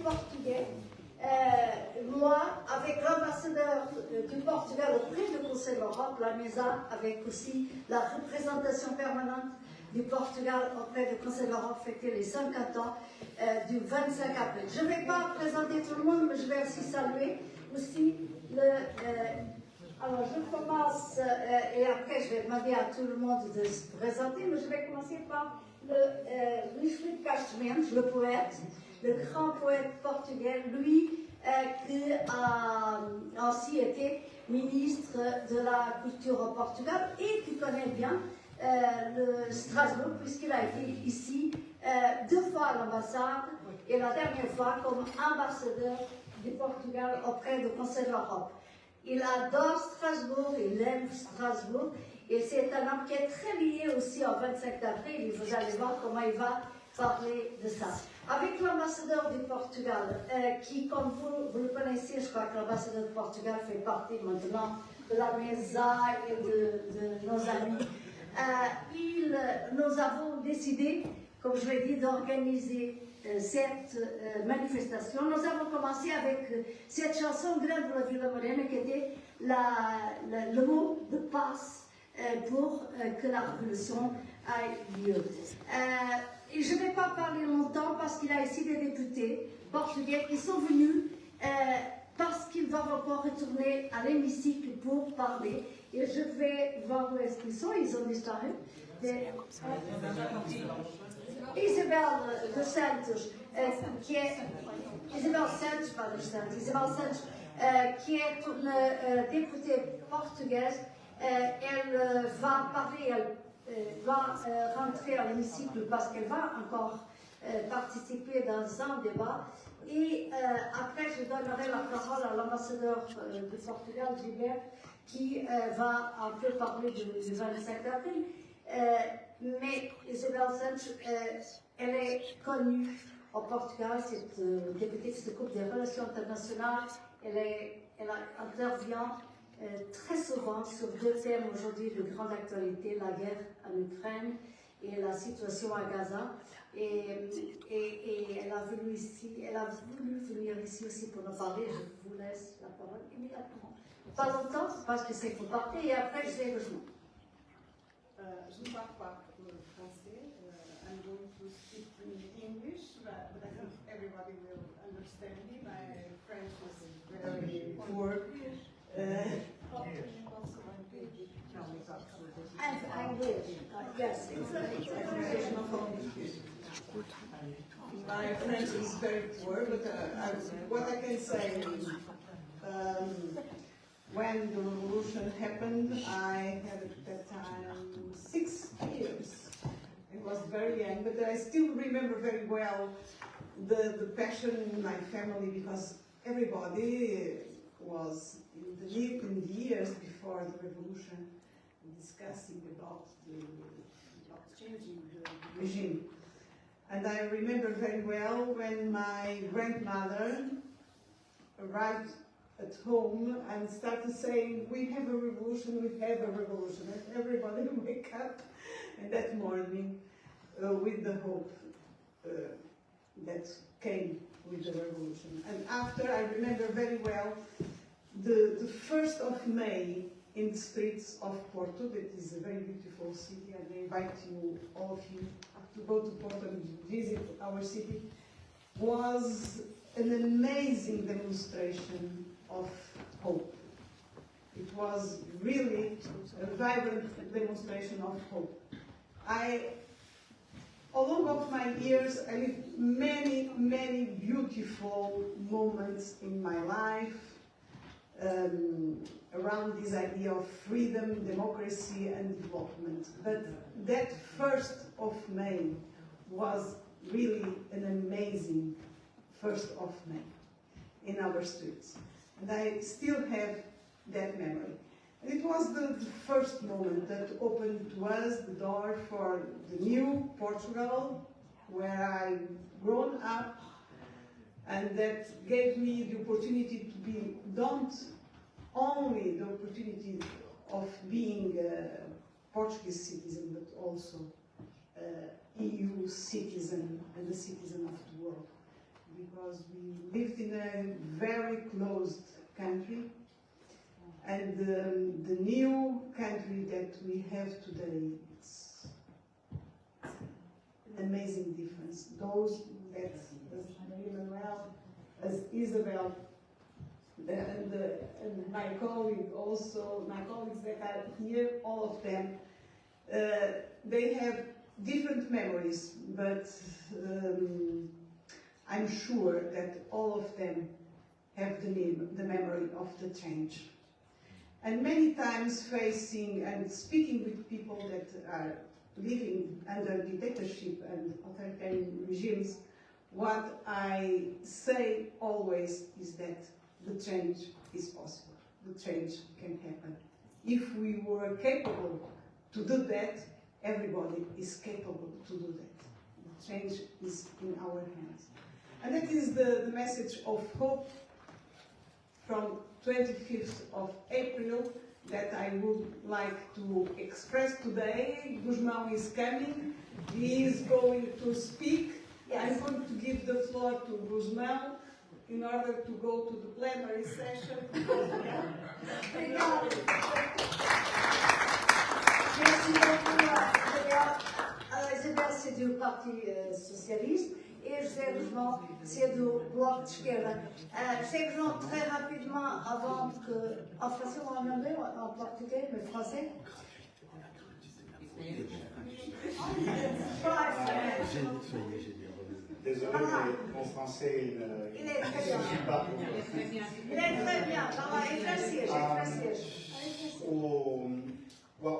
portugais. Moi, avec l'ambassadeur du Portugal auprès du Conseil de l'Europe, la MESA, avec aussi la représentation permanente du Portugal auprès du Conseil de l'Europe, fêter les 50 ans du 25 avril. Je ne vais pas présenter tout le monde, mais je vais aussi saluer aussi alors je commence, et après je vais demander à tout le monde de se présenter, mais je vais commencer par Luís Filipe Castro Mendes, le poète, le grand poète portugais, lui qui a aussi été ministre de la Culture au Portugal et qui connaît bien le Strasbourg, puisqu'il a été ici 2 fois à l'ambassade et la dernière fois comme ambassadeur du Portugal auprès du Conseil de l'Europe. Il adore Strasbourg, il aime Strasbourg, et c'est un homme qui est très lié aussi au 25 avril, et vous allez voir comment il va parler de ça. Avec l'ambassadeur du Portugal, qui, comme vous le connaissez, je crois que l'ambassadeur du Portugal fait partie maintenant de la MESA et de nos amis, nous avons décidé, comme je l'ai dit, d'organiser cette manifestation. Nous avons commencé avec cette chanson Grande la Vila Morena qui était le mot de passe pour que la révolution ait lieu. Et je ne vais pas parler longtemps parce qu'il y a ici des députés portugais qui sont venus parce qu'ils vont encore retourner à l'hémicycle pour parler. Et je vais voir où est-ce qu'ils sont. Ils ont disparu. Isabel dos Santos, qui est Isabel Santos, pas dos Santos, Isabel Santos, qui est une députée portugaise, elle va parler, elle va rentrer à l'hémicycle parce qu'elle va encore participer dans un débat. Et après, je donnerai la parole à l'ambassadeur du Portugal, Gilbert, qui va un peu parler du 25 avril. Mais Isabel Santos, elle est connue au Portugal, cette députée qui s'occupe des relations internationales. Elle intervient très souvent sur 2 thèmes aujourd'hui de grande actualité, la guerre en Ukraine et la situation à Gaza. Et elle a voulu venir ici aussi pour nous parler. Je vous laisse la parole immédiatement. Pas longtemps, parce que c'est pour partir, et après je vais rejoindre. Je ne parle pas français. I'm going to speak in English, but I think everybody will understand me. My French is very poor. I will. Yes. My French is very poor, but what I can say, when the revolution happened, I had at that time 6 years. I was very young, but I still remember very well the passion in my family, because everybody was in the years before the revolution discussing about changing the regime. And I remember very well when my grandmother arrived at home and started saying, we have a revolution, we have a revolution. And everybody would wake up in that morning with the hope that came with the revolution. And after, I remember very well the 1st of May in the streets of Porto, that is a very beautiful city, and I invite you, all of you, to go to Porto and visit our city, was an amazing demonstration of hope. It was really a vibrant demonstration of hope. All along of my years, I lived many, many beautiful moments in my life around this idea of freedom, democracy, and development. But that 1st of May was really an amazing 1st of May in our streets. And I still have that memory. And it was the first moment that opened to us the door for the new Portugal, where I grown up, and that gave me the opportunity to be, not only the opportunity of being a Portuguese citizen, but also EU citizen and a citizen of the world. because we lived in a very closed country, and the new country that we have today, it's an amazing difference. Those that, as Maria-Manuel, as Isabel, and my colleagues that are here, all of them, they have different memories, but I'm sure that all of them have the memory of the change. And many times facing and speaking with people that are living under dictatorship and authoritarian regimes, what I say always is that the change is possible. The change can happen. If we were capable to do that, everybody is capable to do that. The change is in our hands. And that is the message of hope from 25th of April that I would like to express today. Guzmão is coming. He is going to speak. Yes. I'm going to give the floor to Guzmão in order to go to the plenary session. Merci beaucoup, Isabel, c'est du Parti Socialiste et José Guzmão, c'est du Bloc de Esquerda. José Guzmão, très rapidement, avant que. En français ou en anglais ou en portugais, mais français? Désolé, mais mon français, il est très bien. Il est très bien. Well,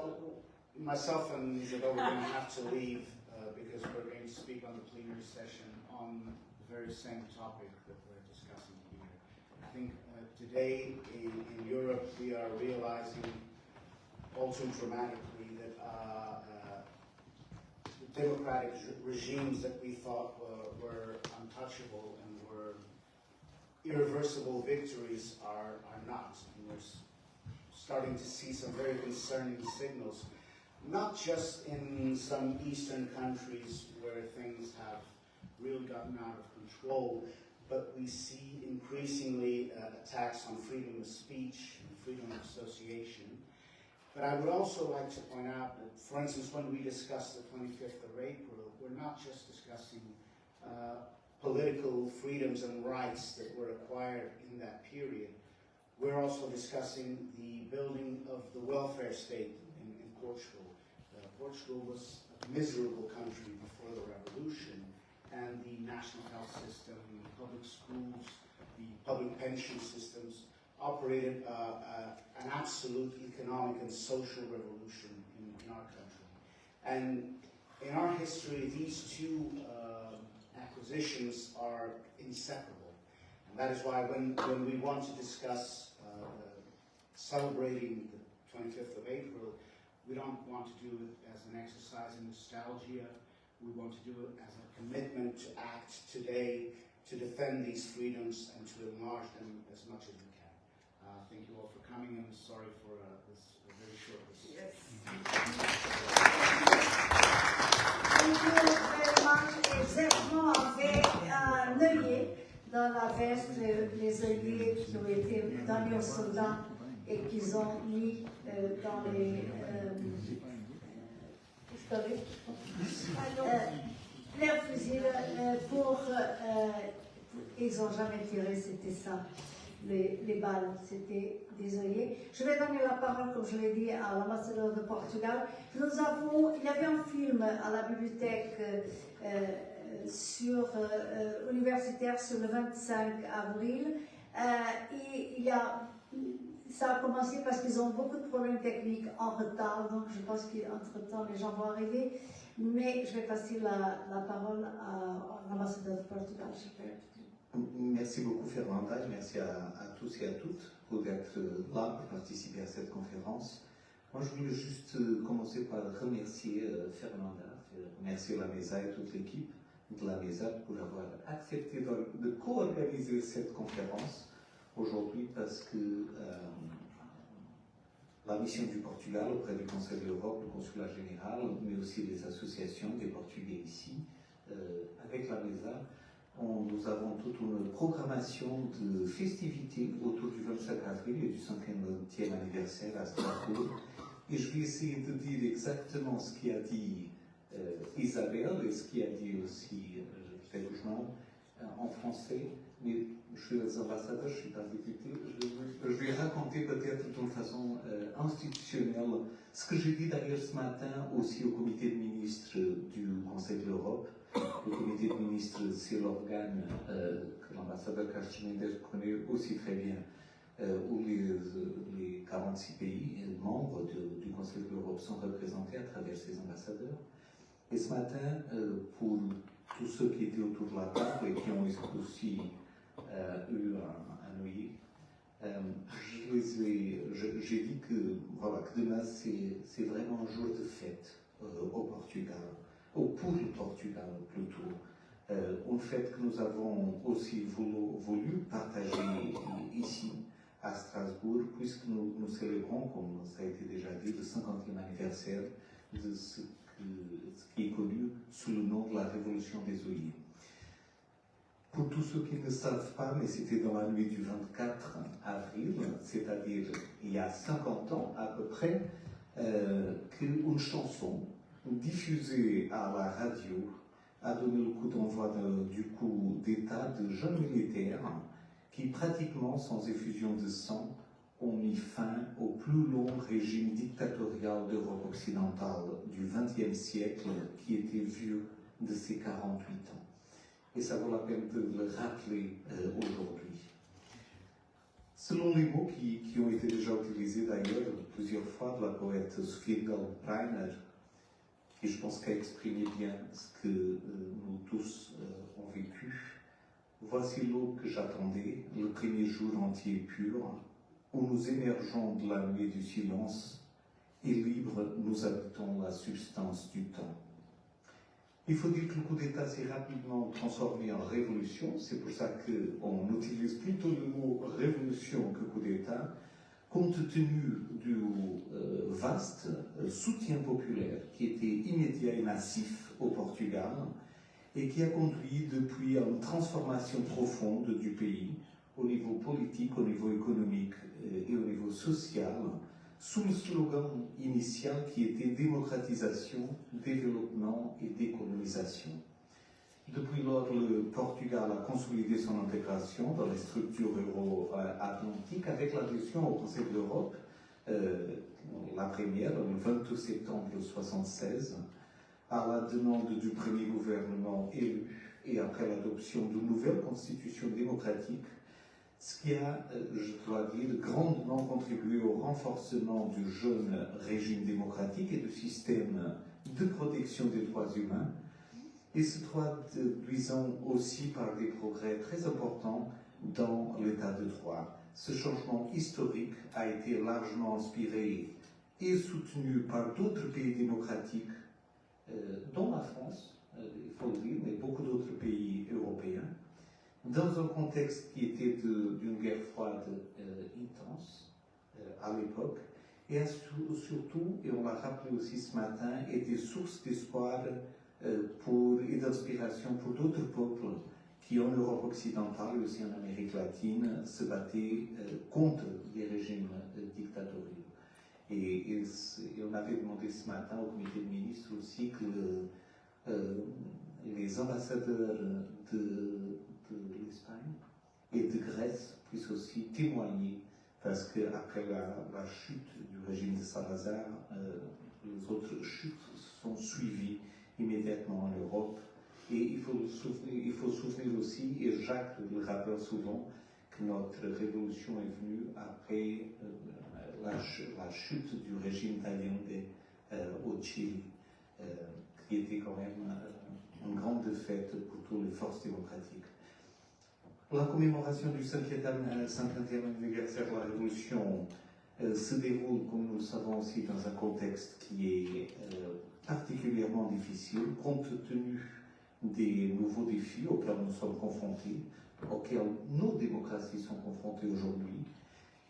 myself and Isabel, we're going to have to leave because we're going to speak on the plenary session on the very same topic that we're discussing here. I think today in Europe we are realizing all too dramatically that the democratic regimes that we thought were untouchable and were irreversible victories are not. And we're starting to see some very concerning signals, not just in some eastern countries where things have really gotten out of control, but we see increasingly attacks on freedom of speech and freedom of association. But I would also like to point out that, for instance, when we discuss the 25th of April, we're not just discussing political freedoms and rights that were acquired in that period. We're also discussing the building of the welfare state in Portugal. Portugal was a miserable country before the revolution, and the national health system, the public schools, the public pension systems operated an absolute economic and social revolution in our country. And in our history, these two acquisitions are inseparable. And that is why when we want to discuss celebrating the 25th of April, we don't want to do it as an exercise in nostalgia. We want to do it as a commitment to act today to defend these freedoms and to enlarge them as much as we can. Thank you all for coming, and sorry for this very short visit. Yes. Thank you very much. Exactement avec un œillet dans la veste, les œillets qui ont été donnés aux soldats et qu'ils ont mis dans les leurs fusils pour ils n'ont jamais tiré, c'était ça, les balles, c'était des œillets. Je vais donner la parole, comme je l'ai dit, à l'ambassadeur de Portugal. Il y avait un film à la bibliothèque universitaire sur le 25 avril. Et ça a commencé parce qu'ils ont beaucoup de problèmes techniques en retard, donc je pense qu'entre-temps les gens vont arriver. Mais je vais passer la parole à l'ambassadeur de Portugal. Merci beaucoup Fernanda, merci à tous et à toutes pour être là pour participer à cette conférence. Moi je voulais juste commencer par remercier Fernanda, remercier la MESA et toute l'équipe de la MESA pour avoir accepté de co-organiser cette conférence aujourd'hui parce que la mission du Portugal auprès du Conseil de l'Europe, le Consulat général, mais aussi les associations des Portugais ici, avec la MESA, Nous avons toute une programmation de festivités autour du 25 avril et du 50e anniversaire à Strasbourg. Et je vais essayer de dire exactement ce qu'a dit Isabelle et ce qu'a dit aussi Jean en français. Mais je suis les ambassadeurs, je ne suis pas député. Je vais raconter peut-être d'une façon institutionnelle ce que j'ai dit d'ailleurs ce matin aussi au comité de ministres du Conseil de l'Europe. Le comité de ministres, c'est l'organe que l'ambassadeur Castañeda connaît aussi très bien, où les 46 pays membres du Conseil de l'Europe sont représentés à travers ces ambassadeurs. Et ce matin, pour tous ceux qui étaient autour de la table et qui ont aussi eu un œil, j'ai dit que, voilà, que demain c'est vraiment un jour de fête au Portugal. Pour le Portugal plutôt, une fête que nous avons aussi voulu partager ici à Strasbourg, puisque nous célébrons, comme ça a été déjà dit, le 50e anniversaire de ce qui est connu sous le nom de la Révolution des œillets. Pour tous ceux qui ne savent pas, mais c'était dans la nuit du 24 avril, c'est-à-dire il y a 50 ans à peu près, qu'une chanson diffusée à la radio a donné le coup d'envoi du coup d'État de jeunes militaires qui, pratiquement sans effusion de sang, ont mis fin au plus long régime dictatorial d'Europe occidentale du XXe siècle qui était vieux de ses 48 ans. Et ça vaut la peine de le rappeler aujourd'hui. Selon les mots qui ont été déjà utilisés d'ailleurs plusieurs fois de la poète Sophie Breiner, et je pense qu'elle exprimé bien ce que nous tous ont vécu. Voici l'eau que j'attendais, le premier jour entier pur, où nous émergeons de la nuée du silence, et libres nous habitons la substance du temps. Il faut dire que le coup d'État s'est rapidement transformé en révolution, c'est pour ça qu'on utilise plutôt le mot révolution que coup d'État, compte tenu du vaste soutien populaire qui était immédiat et massif au Portugal et qui a conduit depuis à une transformation profonde du pays au niveau politique, au niveau économique et au niveau social, sous le slogan initial qui était démocratisation, développement et décolonisation. Depuis lors, le Portugal a consolidé son intégration dans les structures euro-atlantiques avec l'adhésion au Conseil de l'Europe, la première, le 22 septembre 1976, à la demande du premier gouvernement élu et après l'adoption d'une nouvelle constitution démocratique, ce qui a, je dois dire, grandement contribué au renforcement du jeune régime démocratique et du système de protection des droits humains, et se traduisant aussi par des progrès très importants dans l'état de droit. Ce changement historique a été largement inspiré et soutenu par d'autres pays démocratiques, dont la France, il faut le dire, mais beaucoup d'autres pays européens, dans un contexte qui était d'une guerre froide intense à l'époque, et surtout, et on l'a rappelé aussi ce matin, était source d'espoir et d'inspiration pour d'autres peuples qui, en Europe occidentale et aussi en Amérique latine, se battaient contre les régimes dictatoriaux. Et on avait demandé ce matin au comité de ministres aussi que les ambassadeurs de l'Espagne et de Grèce puissent aussi témoigner, parce qu'après la chute du régime de Salazar, les autres chutes sont suivies immédiatement en Europe. Et il faut souvenir aussi, et Jacques le rappelle souvent, que notre révolution est venue après la chute du régime d'Allende au Chili, qui était quand même une grande défaite pour toutes les forces démocratiques. La commémoration du 50e anniversaire de la Révolution se déroule, comme nous le savons aussi, dans un contexte qui est particulièrement difficile, compte tenu des nouveaux défis auxquels nous sommes confrontés, auxquels nos démocraties sont confrontées aujourd'hui.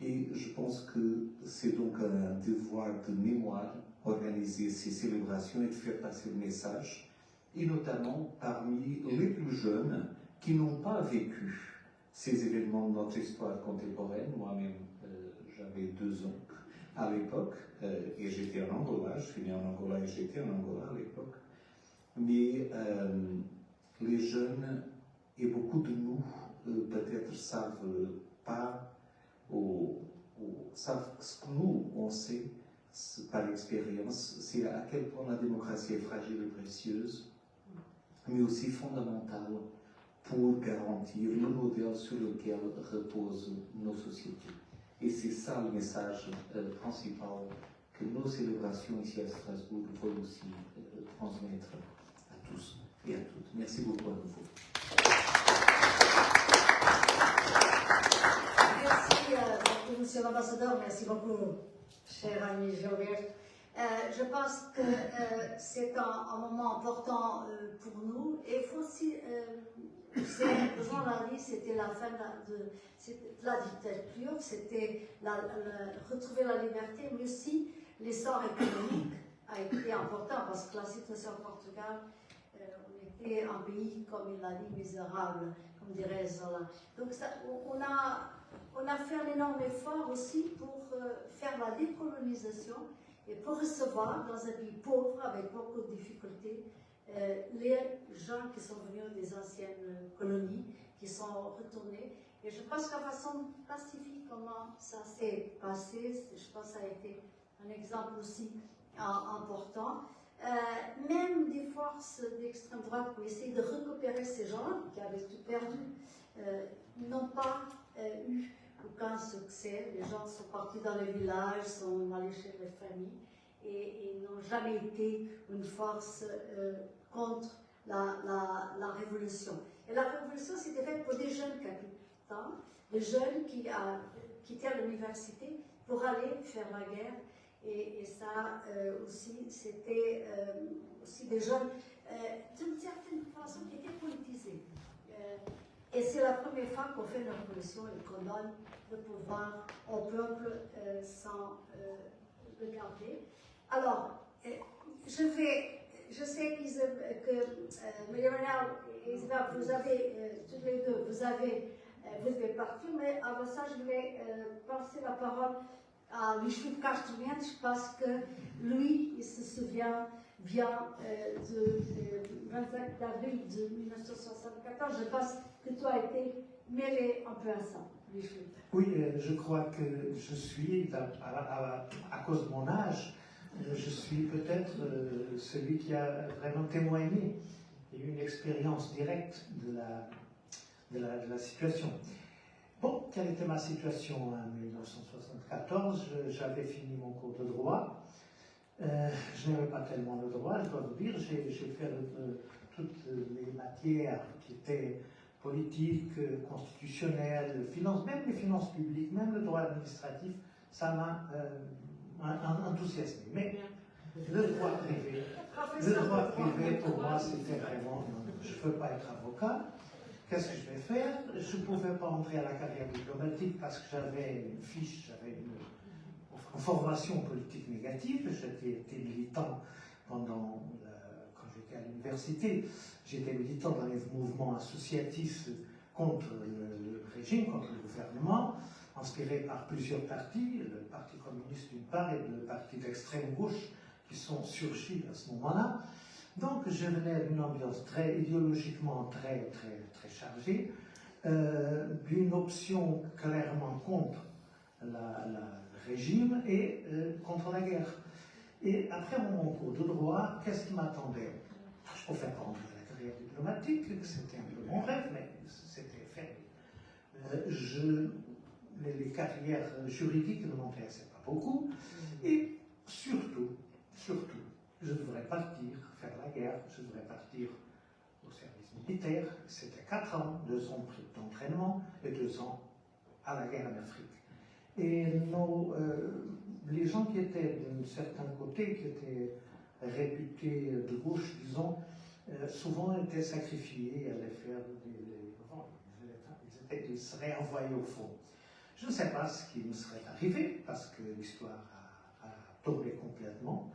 Et je pense que c'est donc un devoir de mémoire organiser ces célébrations et de faire passer le message, et notamment parmi les plus jeunes qui n'ont pas vécu ces événements de notre histoire contemporaine. Moi-même, j'avais 2 ans à l'époque, et j'étais en Angola, je suis né en Angola et j'étais en Angola à l'époque. Mais les jeunes, et beaucoup de nous, peut-être savent pas, ou savent ce que nous, on sait par expérience, c'est à quel point la démocratie est fragile et précieuse, mais aussi fondamentale pour garantir le modèle sur lequel reposent nos sociétés. Et c'est ça le message principal que nos célébrations ici à Strasbourg veulent aussi transmettre à tous et à toutes. Merci beaucoup à nouveau. Merci beaucoup, Monsieur l'Ambassadeur. Merci beaucoup, cher ami Gilbert. Je pense que c'est un moment important pour nous. Et il faut aussi, Jean l'a dit, c'était la fin de la dictature, c'était retrouver la liberté, mais aussi l'essor économique a été important parce que la situation au Portugal, on était un pays, comme il l'a dit, misérable, comme dirait Zola. Donc on a fait un énorme effort aussi pour faire la décolonisation et pour recevoir dans un pays pauvre, avec beaucoup de difficultés, les gens qui sont venus des anciennes colonies, qui sont retournés. Et je pense qu'en façon pacifique, comment ça s'est passé, je pense que ça a été un exemple aussi important. Même des forces d'extrême droite pour essayer de récupérer ces gens qui avaient tout perdu, n'ont pas eu aucun succès. Les gens sont partis dans les villages, sont allés chez les familles et n'ont jamais été une force contre la révolution. Et la révolution, c'était faite pour des jeunes capitaines, des jeunes qui quittaient l'université pour aller faire la guerre. Et ça aussi, c'était aussi des jeunes d'une certaine façon qui étaient politisés. Et c'est la première fois qu'on fait une révolution et qu'on donne le pouvoir au peuple sans le garder. Alors, je sais que Maria et Isabelle, vous avez, toutes les deux, vous devez partir, mais avant ça, je vais passer la parole à Luís Castro Mendes parce que lui, il se souvient bien du 25 avril de 1974. Je pense que tu as été mêlé un peu à ça, Luís. Oui, je crois que je suis, à cause de mon âge, je suis peut-être celui qui a vraiment témoigné et eu une expérience directe de la situation. Bon, quelle était ma situation en 1974? J'avais fini mon cours de droit. Je n'avais pas tellement le droit, je dois vous dire. J'ai fait toutes les matières qui étaient politiques, constitutionnelles, finances, même les finances publiques, même le droit administratif, ça m'a enthousiasmé. Mais le droit privé, pour moi, c'était vraiment, je ne veux pas être avocat. Qu'est-ce que je vais faire? Je ne pouvais pas entrer à la carrière diplomatique parce que j'avais une fiche, j'avais une formation politique négative. J'étais militant quand j'étais à l'université. J'étais militant dans les mouvements associatifs contre le régime, contre le gouvernement, inspiré par plusieurs partis, le Parti communiste d'une part et le parti d'extrême gauche qui sont surgis à ce moment-là. Donc je venais d'une ambiance idéologiquement très chargée, d'une option clairement contre le régime et contre la guerre. Et après mon cours de droit, qu'est-ce qui m'attendait? Je pouvais pas entrer à la carrière diplomatique, c'était un peu mon rêve, mais c'était fermé. Les carrières juridiques ne m'intéressaient pas beaucoup, et surtout, je devrais partir faire la guerre, je devrais partir au service militaire. C'était 4 ans, 2 ans d'entraînement et 2 ans à la guerre en Afrique. Et les gens qui étaient d'un certain côté, qui étaient réputés de gauche, disons, souvent étaient sacrifiés, allaient faire ils seraient envoyés au fond. Je ne sais pas ce qui me serait arrivé, parce que l'histoire a tourné complètement.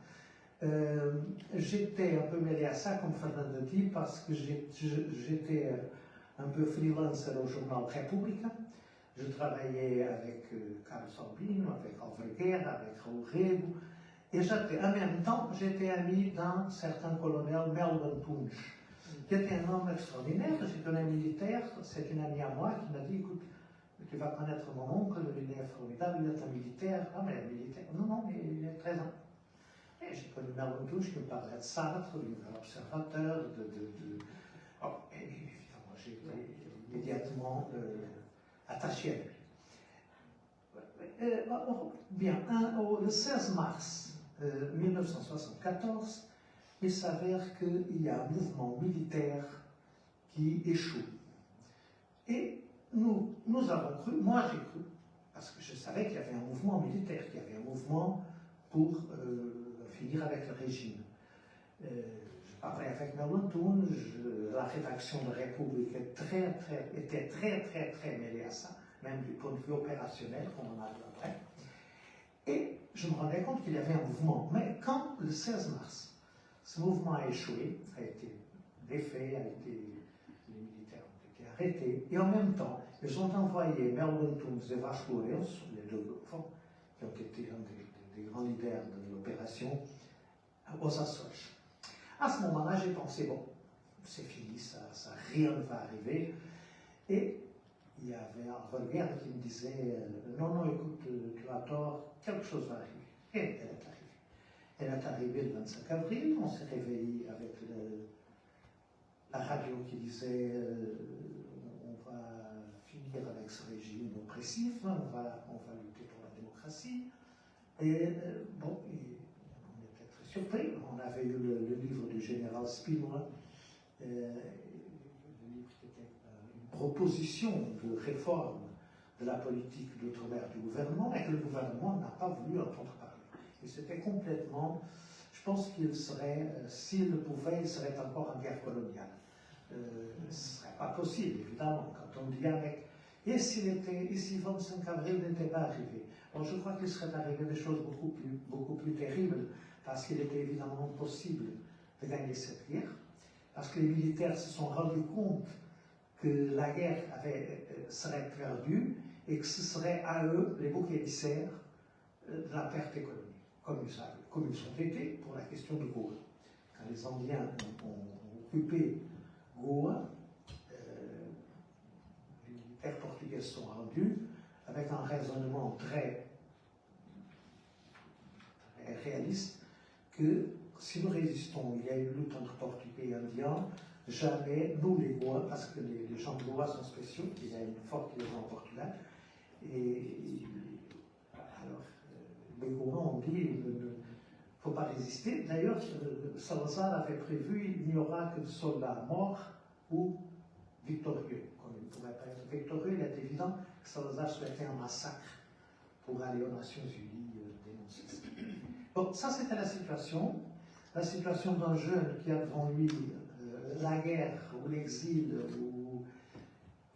J'étais un peu mêlé à ça, comme Fernando dit, parce que j'étais un peu freelancer au journal República. Je travaillais avec Carlos Albino, avec Alverguer, avec Raul Rego. Et en même temps, j'étais ami d'un certain colonel Melvin Punch, qui était un homme extraordinaire. C'est un ami militaire, c'est une amie à moi qui m'a dit, écoute, tu vas connaître mon oncle, il est formidable, il est un militaire. Ah, mais militaire, non, mais il est très important. Et j'ai connu Melvin Punch qui me parlait de Sartre, du observateur, Oh, et évidemment, j'ai été immédiatement attaché à lui. Bien, le 16 mars 1974, il s'avère qu'il y a un mouvement militaire qui échoue. Et nous avons cru, moi j'ai cru, parce que je savais qu'il y avait un mouvement militaire, qu'il y avait un mouvement pour finir avec le régime. Je parlais avec Melvin Punch, la rédaction de République était très mêlée à ça, même du point de vue opérationnel, comme on a vu après. Et je me rendais compte qu'il y avait un mouvement. Mais quand, le 16 mars, ce mouvement a échoué, a été défait, les militaires ont été arrêtés, et en même temps, ils ont envoyé Melvin Punch et Vasco Lourenço, les deux qui ont été un des grands leaders de l'opération, aux Açores. À ce moment-là, j'ai pensé, bon, c'est fini, rien ne va arriver. Et il y avait un Volgaire qui me disait, non, écoute, tu as tort, quelque chose va arriver. Et elle est arrivée. Elle est arrivée le 25 avril, on s'est réveillé avec la radio qui disait, on va finir avec ce régime oppressif, on va lutter pour la démocratie. Et bon, on était très surpris. On avait eu le livre du général Spinola, le livre qui était une proposition de réforme de la politique d'outre-mer du gouvernement, et que le gouvernement n'a pas voulu entendre parler. Et c'était complètement, je pense qu'il serait, s'il le pouvait, il serait encore en guerre coloniale. Ce ne serait pas possible, évidemment, quand on dit avec. Et si 25 avril n'était pas arrivé, bon, je crois qu'il serait arrivé des choses beaucoup plus terribles, parce qu'il était évidemment possible de gagner cette guerre, parce que les militaires se sont rendus compte que la guerre serait perdue et que ce serait à eux, les boucs émissaires, de la perte économique, comme ils ont été pour la question de Goa. Quand les Indiens ont occupé Goa, les militaires portugais sont rendus avec un raisonnement très réaliste que si nous résistons, il y a une lutte entre Portugais et Indiens, jamais nous les Goa, parce que les gens de Goa sont spéciaux, il y a une forte liaison au Portugal, et alors les Goa ont dit il ne faut pas résister. D'ailleurs, Salazar avait prévu il n'y aura que des soldats morts ou victorieux. Comme il ne pourrait pas être victorieux, il est évident que Salazar souhaitait un massacre pour aller aux Nations Unies dénoncer ça. Bon, ça c'était la situation d'un jeune qui a devant lui la guerre ou l'exil,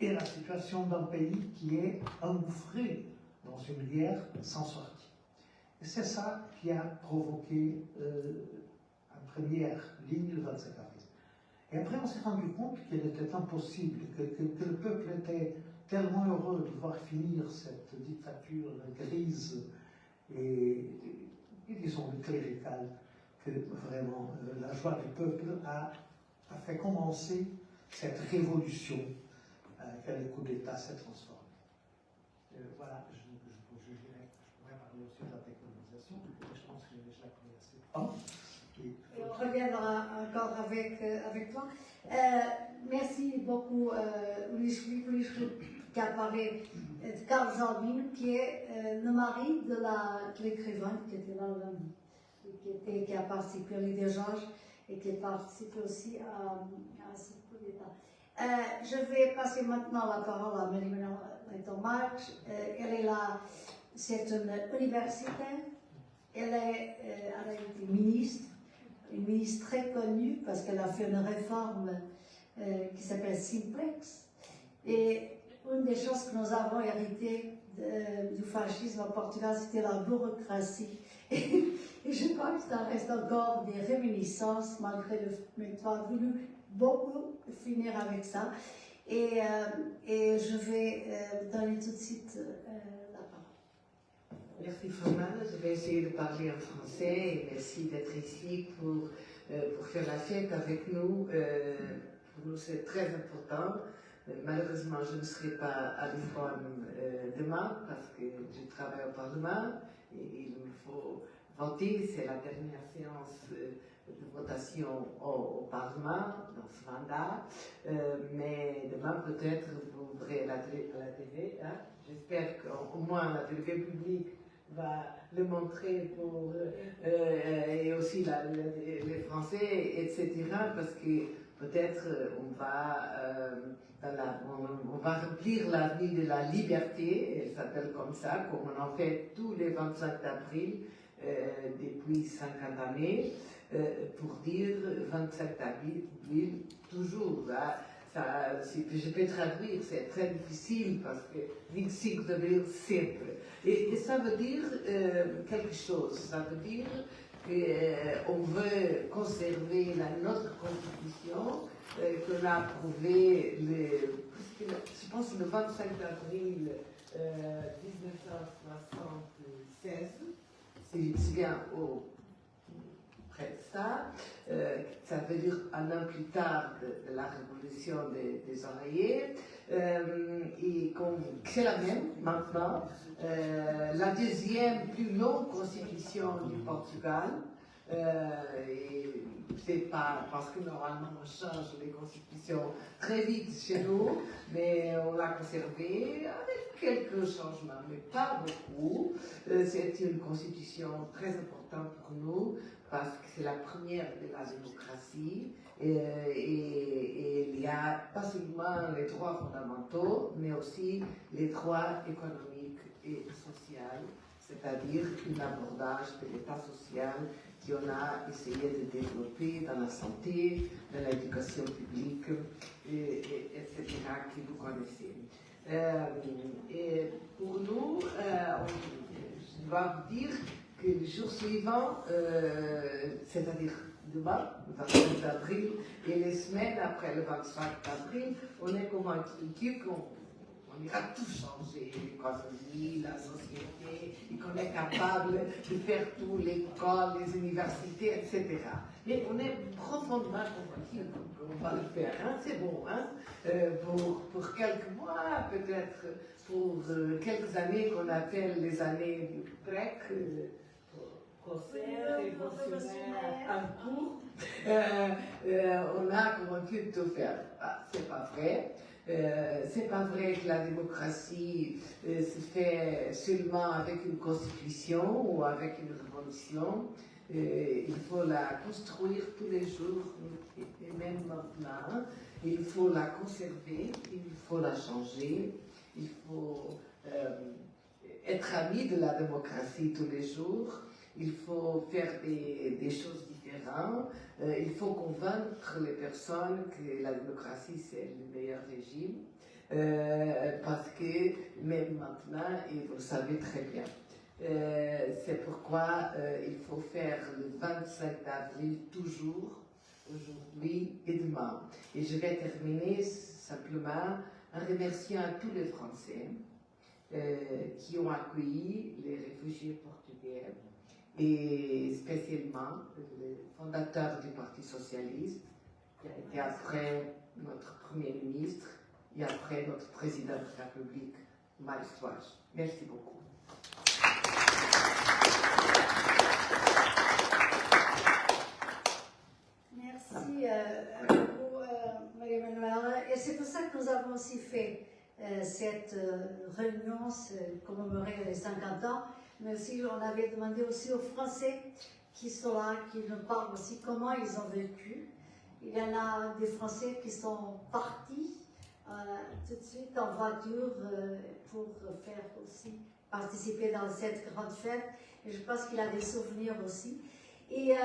et la situation d'un pays qui est engouffré dans une guerre sans sortie. Et c'est ça qui a provoqué en première ligne le 25 avril. Et après on s'est rendu compte qu'il était impossible, que le peuple était tellement heureux de voir finir cette dictature grise et disons cléricale, que vraiment la joie du peuple a fait commencer cette révolution que le coup d'État s'est transformé. Voilà, je dirais que je pourrais parler aussi de la décolonisation, mais je pense que j'ai déjà pris assez de temps. Et on reviendra encore avec toi. Merci beaucoup, Luís qui a parlé de Carlos Albino, qui est le mari de l'écrivain qui était là lundi, qui a participé à l'idée Georges et qui participe aussi à ce coup d'État. Je vais passer maintenant la parole à Marie-Ménard Layton-Marx. Elle est là, c'est une universitaire, elle a été ministre, une ministre très connue parce qu'elle a fait une réforme qui s'appelle Simplex. Et une des choses que nous avons héritées du fascisme au Portugal, c'était la bureaucratie. Et je crois que ça reste encore des réminiscences, malgré le fait que tu as voulu beaucoup finir avec ça. Et je vais donner tout de suite la parole. Merci Fernanda, je vais essayer de parler en français et merci d'être ici pour faire la fête avec nous. Pour nous c'est très important. Malheureusement je ne serai pas à Lisbonne demain parce que je travaille au Parlement et il me faut voter, c'est la dernière séance de votation au Parlement dans ce mandat. Mais demain peut-être vous verrez à la télé. Hein? J'espère qu'au moins la télé publique va le montrer pour et aussi les Français, etc. Parce que peut-être on va remplir la vie de la liberté, elle s'appelle comme ça, comme on en fait tous les 25 avril depuis 50 années, pour dire 25 avril toujours. Hein. Je peux traduire, c'est très difficile parce que 25 avril sempre. Et ça veut dire quelque chose, ça veut dire qu'on veut conserver notre constitution qu'on a approuvée, je pense le 25 avril 1976, si je bien près de ça. Ça veut dire un an plus tard de la révolution des oreillers. Et c'est la même maintenant. La deuxième plus longue constitution du Portugal. Et c'est pas parce que normalement on change les constitutions très vite chez nous, mais on l'a conservée avec quelques changements, mais pas beaucoup. C'est une constitution très importante pour nous parce que c'est la première de la démocratie et il y a pas seulement les droits fondamentaux, mais aussi les droits économiques et sociaux, c'est-à-dire un abordage de l'État social qu'on a essayé de développer dans la santé, dans l'éducation publique, etc., que vous connaissez. Et pour nous, je dois vous dire que le jour suivant, c'est-à-dire demain, le 25 avril, et les semaines après le 25 avril, on est convaincu qu'on ira tout changer, l'économie, la société, et qu'on est capable de faire tout, l'école, les universités, etc. Mais on est profondément convaincu qu'on va le faire, hein? C'est bon, hein? Pour quelques mois, peut-être pour quelques années qu'on appelle les années du grec, concert, révolutionnaire, un cours, on a convaincu de tout faire. Ah, c'est pas vrai. C'est pas vrai que la démocratie se fait seulement avec une constitution ou avec une révolution. Il faut la construire tous les jours et même maintenant. Il faut la conserver, il faut la changer, il faut être ami de la démocratie tous les jours. Il faut faire des choses différentes. Il faut convaincre les personnes que la démocratie, c'est le meilleur régime. Parce que même maintenant, et vous le savez très bien, c'est pourquoi il faut faire le 25 avril toujours, aujourd'hui et demain. Et je vais terminer simplement en remerciant tous les Français qui ont accueilli les réfugiés portugais, et spécialement le fondateur du Parti socialiste, qui a été après notre Premier ministre et après notre Président de la République, Mário Soares. Merci beaucoup. Merci beaucoup, Marie-Emmanuelle. Et c'est pour ça que nous avons aussi fait cette réunion, commémorer les 50 ans, mais aussi on avait demandé aussi aux Français qui sont là, qui nous parlent aussi comment ils ont vécu. Il y en a des Français qui sont partis tout de suite en voiture pour faire aussi participer dans cette grande fête. Et je pense qu'il a des souvenirs aussi. Et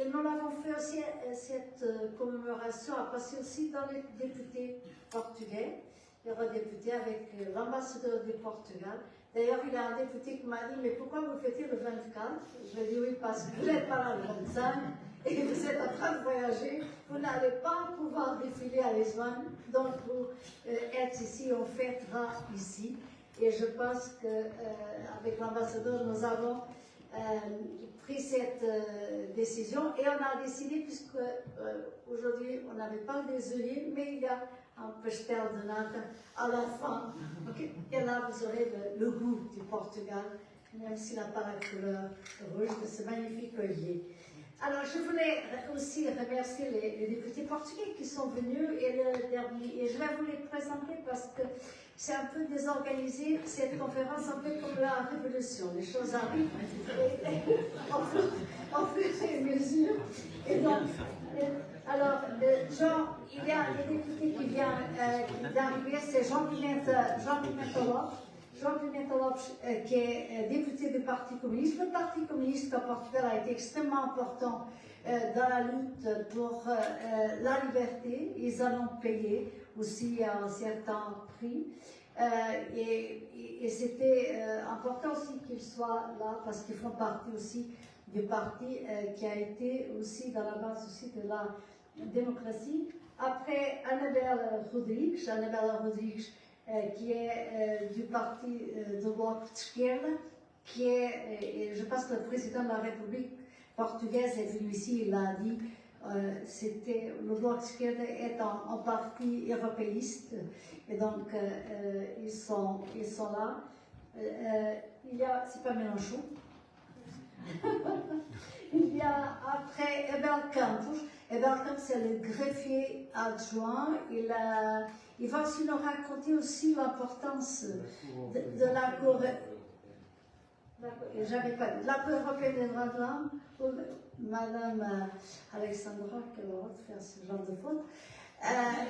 nous l'avons fait aussi, cette commémoration a passé aussi dans les députés portugais, les redéputés avec l'ambassadeur du Portugal. D'ailleurs, il y a un député qui m'a dit, mais pourquoi vous fêtez le 24? Je lui ai dit oui, parce que vous n'êtes pas là le 25, et vous êtes en train de voyager, vous n'allez pas pouvoir défiler à Lisbonne, donc vous êtes ici, on fêtera ici. Et je pense qu'avec l'ambassadeur, nous avons pris cette décision et on a décidé, puisque aujourd'hui on n'avait pas des œillets, mais il y a un pastel de nata à la fin. Et là, vous aurez le goût du Portugal, même s'il n'a pas la couleur rouge de ce magnifique œillet. Alors, je voulais aussi remercier les députés portugais qui sont venus et je vais vous les présenter parce que c'est un peu désorganisé, cette conférence, un peu comme la Révolution. Les choses arrivent en fur et à mesure. Et donc, alors, Jean, il y a des députés qui viennent d'arriver, c'est Jean Pimenta Lopes. Jean Pimenta Lopes, qui est député du Parti communiste. Le Parti communiste au Portugal a été extrêmement important dans la lutte pour la liberté. Ils en ont payé aussi un certain prix. Et c'était important aussi qu'ils soient là parce qu'ils font partie aussi du parti qui a été aussi dans la base aussi de la démocratie. Après, Annabelle Rodrigues, qui est du parti de Bloc de Esquerda, qui est, et je pense que le président de la République portugaise est venu ici, il a dit, le Bloc de Esquerda est un parti européiste, et donc ils sont là. C'est pas Mélenchon. Il y a après Abel Campos. Abel Campos, c'est le greffier adjoint. Il va aussi nous raconter aussi l'importance de la Cour. J'avais pas dit. La Cour européenne des droits de l'homme, Madame Alexandra, qui va faire ce genre de faute.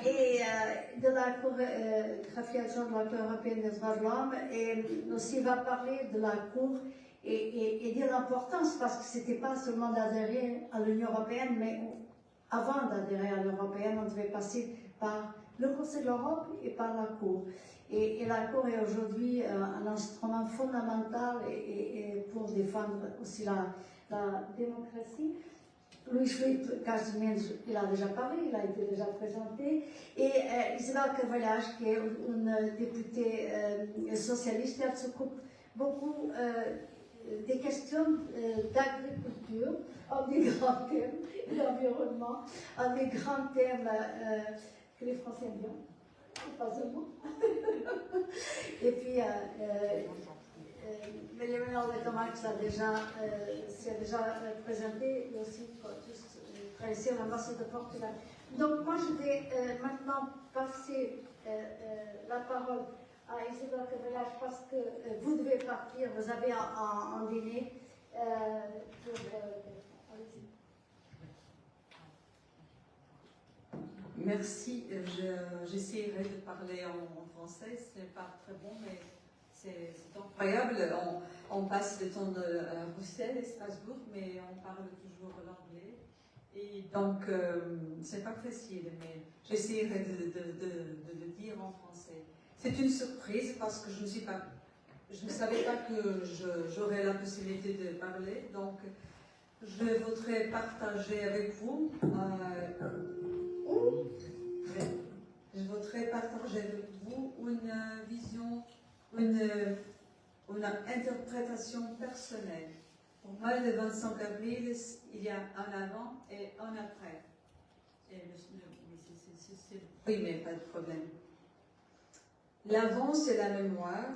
Et de la Cour, greffier adjoint de la Cour européenne des droits de l'homme. Et aussi, il va parler de la Cour. Et dire l'importance, parce que ce n'était pas seulement d'adhérer à l'Union européenne, mais avant d'adhérer à l'Union européenne, on devait passer par le Conseil de l'Europe et par la Cour. Et la Cour est aujourd'hui un instrument fondamental et pour défendre aussi la démocratie. Luís-Filipe Carlos Mendes, il a déjà parlé, il a été déjà présenté. Et Isabelle Carvalhage, qui est une députée socialiste, elle s'occupe beaucoup des questions d'agriculture, en des grands thèmes, d'environnement, en des grands thèmes que les Français aiment bien, pas seulement. Et puis, Manuel Thomas s'est déjà présenté, et aussi ici à l'ambassade de Portugal. Donc, moi, je vais maintenant passer la parole à Isabelle Carvalhage parce que vous devez partir, vous avez un dîner. Merci, j'essaierai de parler en français, ce n'est pas très bon, mais c'est incroyable. On passe le temps à Bruxelles et Strasbourg, mais on parle toujours l'anglais. Et donc, c'est pas facile, mais j'essaierai de le dire en français. C'est une surprise parce que je ne savais pas que j'aurais la possibilité de parler, donc je voudrais partager avec vous une vision, une interprétation personnelle. Pour moi, le 25 avril, il y a un avant et un après. Oui, mais pas de problème. L'avant, c'est la mémoire,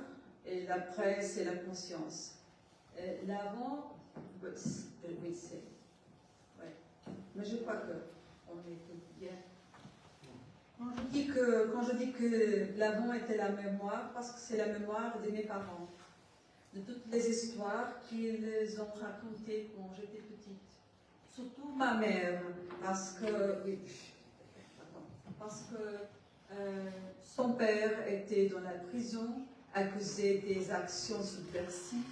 et l'après, c'est la conscience. L'avant, oui, c'est... Ouais. Mais je crois qu'on est bien. Quand je dis que l'avant était la mémoire, parce que c'est la mémoire de mes parents, de toutes les histoires qu'ils ont racontées quand j'étais petite. Surtout ma mère, parce que son père était dans la prison, accusé des actions subversives.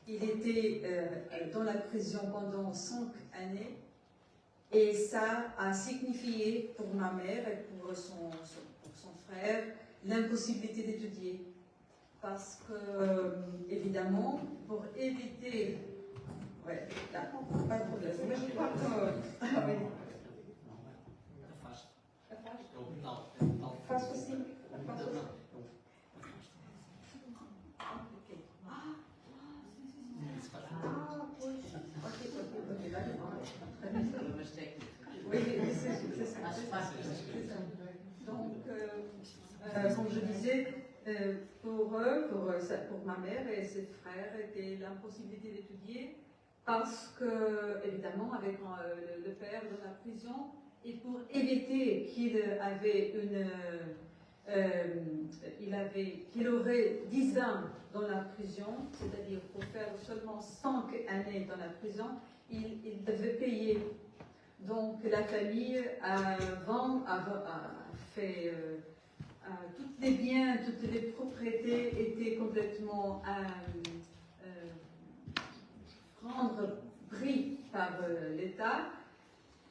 Il était dans la prison pendant 5 années. Et ça a signifié pour ma mère et pour son frère l'impossibilité d'étudier. Parce que, évidemment, pour éviter Ouais, là, pas de problème. Mais je crois que. Ah oui. La face aussi. La face aussi. Ok. Ok, d'accord. Oui, c'est ça. Donc, comme je disais, pour eux, pour ma mère et ses frères, était l'impossibilité d'étudier parce que, évidemment, avec le père dans la prison, et pour éviter qu'il aurait 10 ans dans la prison, c'est-à-dire pour faire seulement 5 années dans la prison, il devait payer. Donc la famille a fait tous les biens, toutes les propriétés étaient complètement pris par l'État.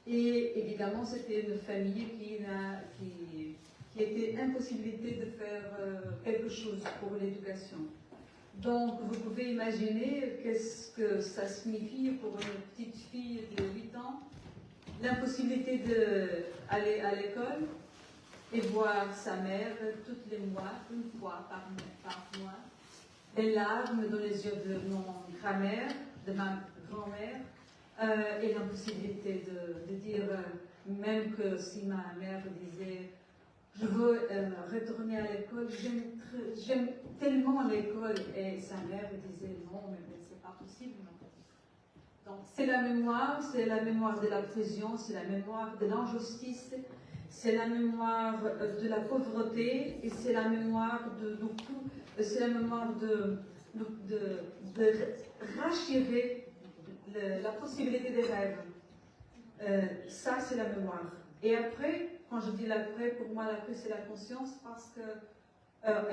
Et évidemment, c'était une famille qui était impossibilité de faire quelque chose pour l'éducation. Donc, vous pouvez imaginer qu'est-ce que ça signifie pour une petite fille de 8 ans, l'impossibilité d'aller à l'école et voir sa mère tous les mois, une fois par mois, les larmes dans les yeux de mon grand-mère, de ma grand-mère, et l'impossibilité de dire, même que si ma mère disait je veux retourner à l'école, j'aime tellement l'école, et sa mère disait non, mais c'est pas possible. Donc c'est la mémoire de la prison, c'est la mémoire de l'injustice, c'est la mémoire de la pauvreté, et c'est la mémoire c'est la mémoire de rachever la possibilité des rêves. Ça, c'est la mémoire. Et après, quand je dis l'après, pour moi, l'après, c'est la conscience, parce que,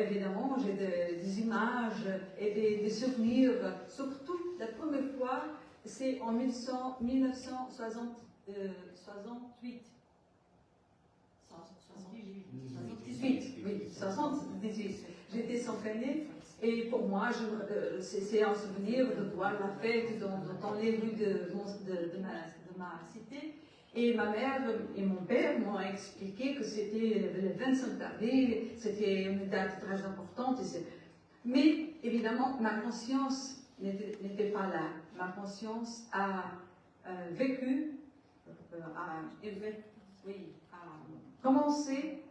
évidemment, j'ai des images et des souvenirs. Surtout, la première fois, c'est en 1968. 78, oui, 78. J'étais s'entraîner et pour moi, c'est un souvenir de voir la fête dans les rues de ma cité. Et ma mère et mon père m'ont expliqué que c'était le 25 avril, c'était une date très importante. Mais évidemment, ma conscience n'était pas là. Ma conscience a vécu, a commencé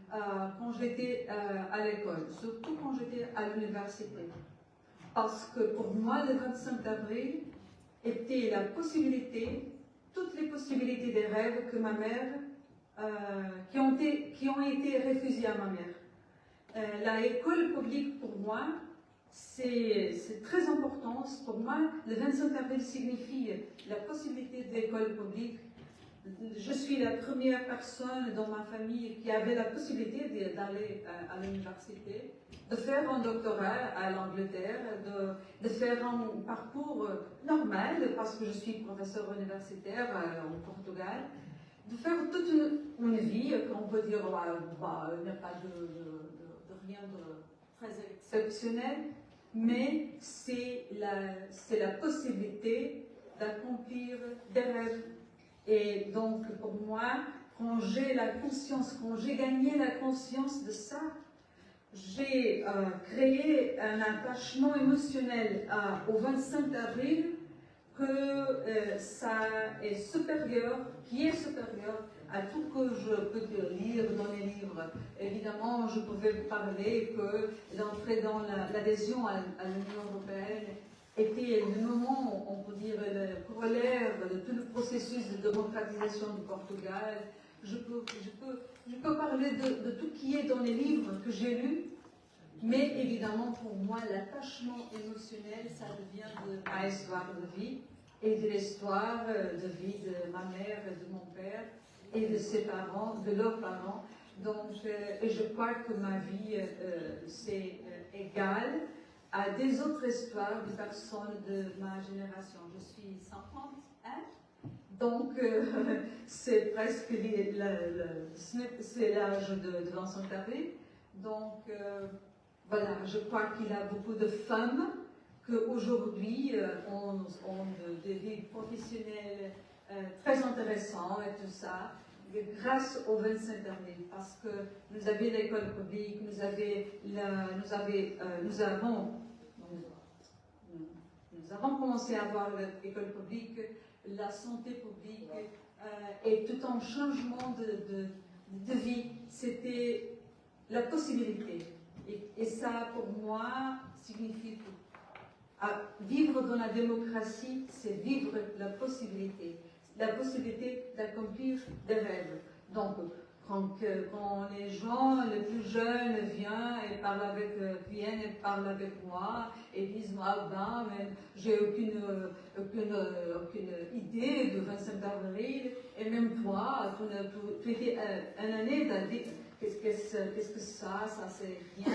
quand j'étais à l'école, surtout quand j'étais à l'université. Parce que pour moi, le 25 avril était la possibilité, toutes les possibilités des rêves que ma mère, qui ont été refusées à ma mère. L'école publique, pour moi, c'est très important. Pour moi, le 25 avril signifie la possibilité d'école publique. Je suis la première personne dans ma famille qui avait la possibilité d'aller à l'université, de faire un doctorat à l'Angleterre, de faire un parcours normal, parce que je suis professeur universitaire au Portugal, de faire toute une vie, qu'on peut dire, il n'y a pas de rien de très exceptionnel, mais c'est la possibilité d'accomplir des rêves. Et donc, pour moi, quand j'ai gagné la conscience de ça, j'ai créé un attachement émotionnel au 25 avril ça est supérieur, qui est supérieur à tout ce que je peux lire dans les livres. Évidemment, je pouvais vous parler que l'entrée dans l'adhésion à l'Union européenne était le moment, on peut dire, le corollaire de tout le processus de démocratisation du Portugal. Je peux parler de tout qui est dans les livres que j'ai lus, mais évidemment, pour moi, l'attachement émotionnel, ça devient de ma histoire de vie et de l'histoire de vie de ma mère et de mon père et de ses parents, de leurs parents. Donc, et je crois que ma vie, c'est égal à des autres histoires de personnes de ma génération. Je suis 51, donc c'est presque c'est l'âge de Vincent Carré. Donc voilà, je crois qu'il a beaucoup de femmes qu'aujourd'hui, on des vies professionnelles très intéressantes et tout ça, grâce aux 25 avril, parce que nous avions l'école publique, nous avons commencé à avoir l'école publique, la santé publique, et tout un changement de vie, c'était la possibilité. Et ça, pour moi, signifie tout. Vivre dans la démocratie, c'est vivre la possibilité d'accomplir des rêves. Donc, quand les gens les plus jeunes viennent et parlent avec moi et disent moi, ben, j'ai aucune idée de 25 avril, et même toi, tu étais une année t'as dit qu'est-ce que ça c'est bien.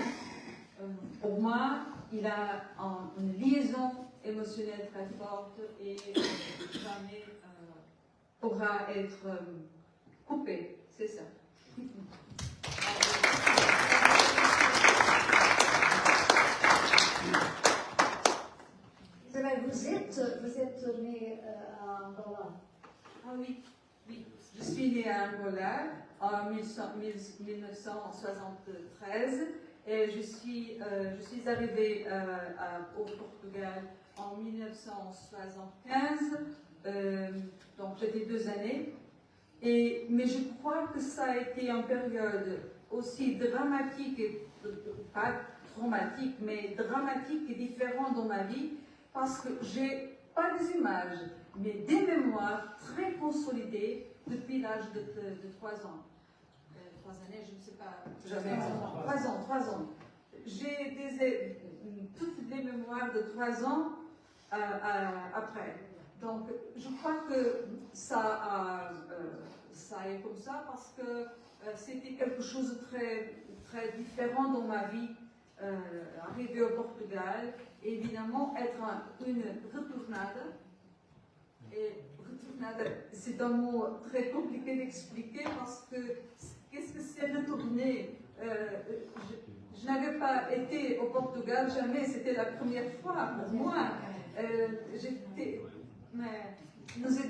Pour moi, il a une liaison émotionnelle très forte et jamais pourra être coupé, c'est ça. Isabelle, vous êtes née à Angola. Ah oui, oui. Je suis née à Angola en 1973 et je suis arrivée au Portugal en 1975. Donc j'étais 2 années. Mais je crois que ça a été une période aussi dramatique, pas traumatique, mais dramatique et différente dans ma vie, parce que j'ai pas des images, mais des mémoires très consolidées depuis l'âge de 3 ans. 3 années, je ne sais pas, jamais 3 ans. J'ai toutes les mémoires de 3 ans après. Donc, je crois que ça est comme ça parce que c'était quelque chose de très, très différent dans ma vie, arriver au Portugal, et évidemment être une retournade. Et retournade, c'est un mot très compliqué d'expliquer parce que qu'est-ce que c'est retourner? Je n'avais pas été au Portugal jamais, c'était la première fois pour moi. Nous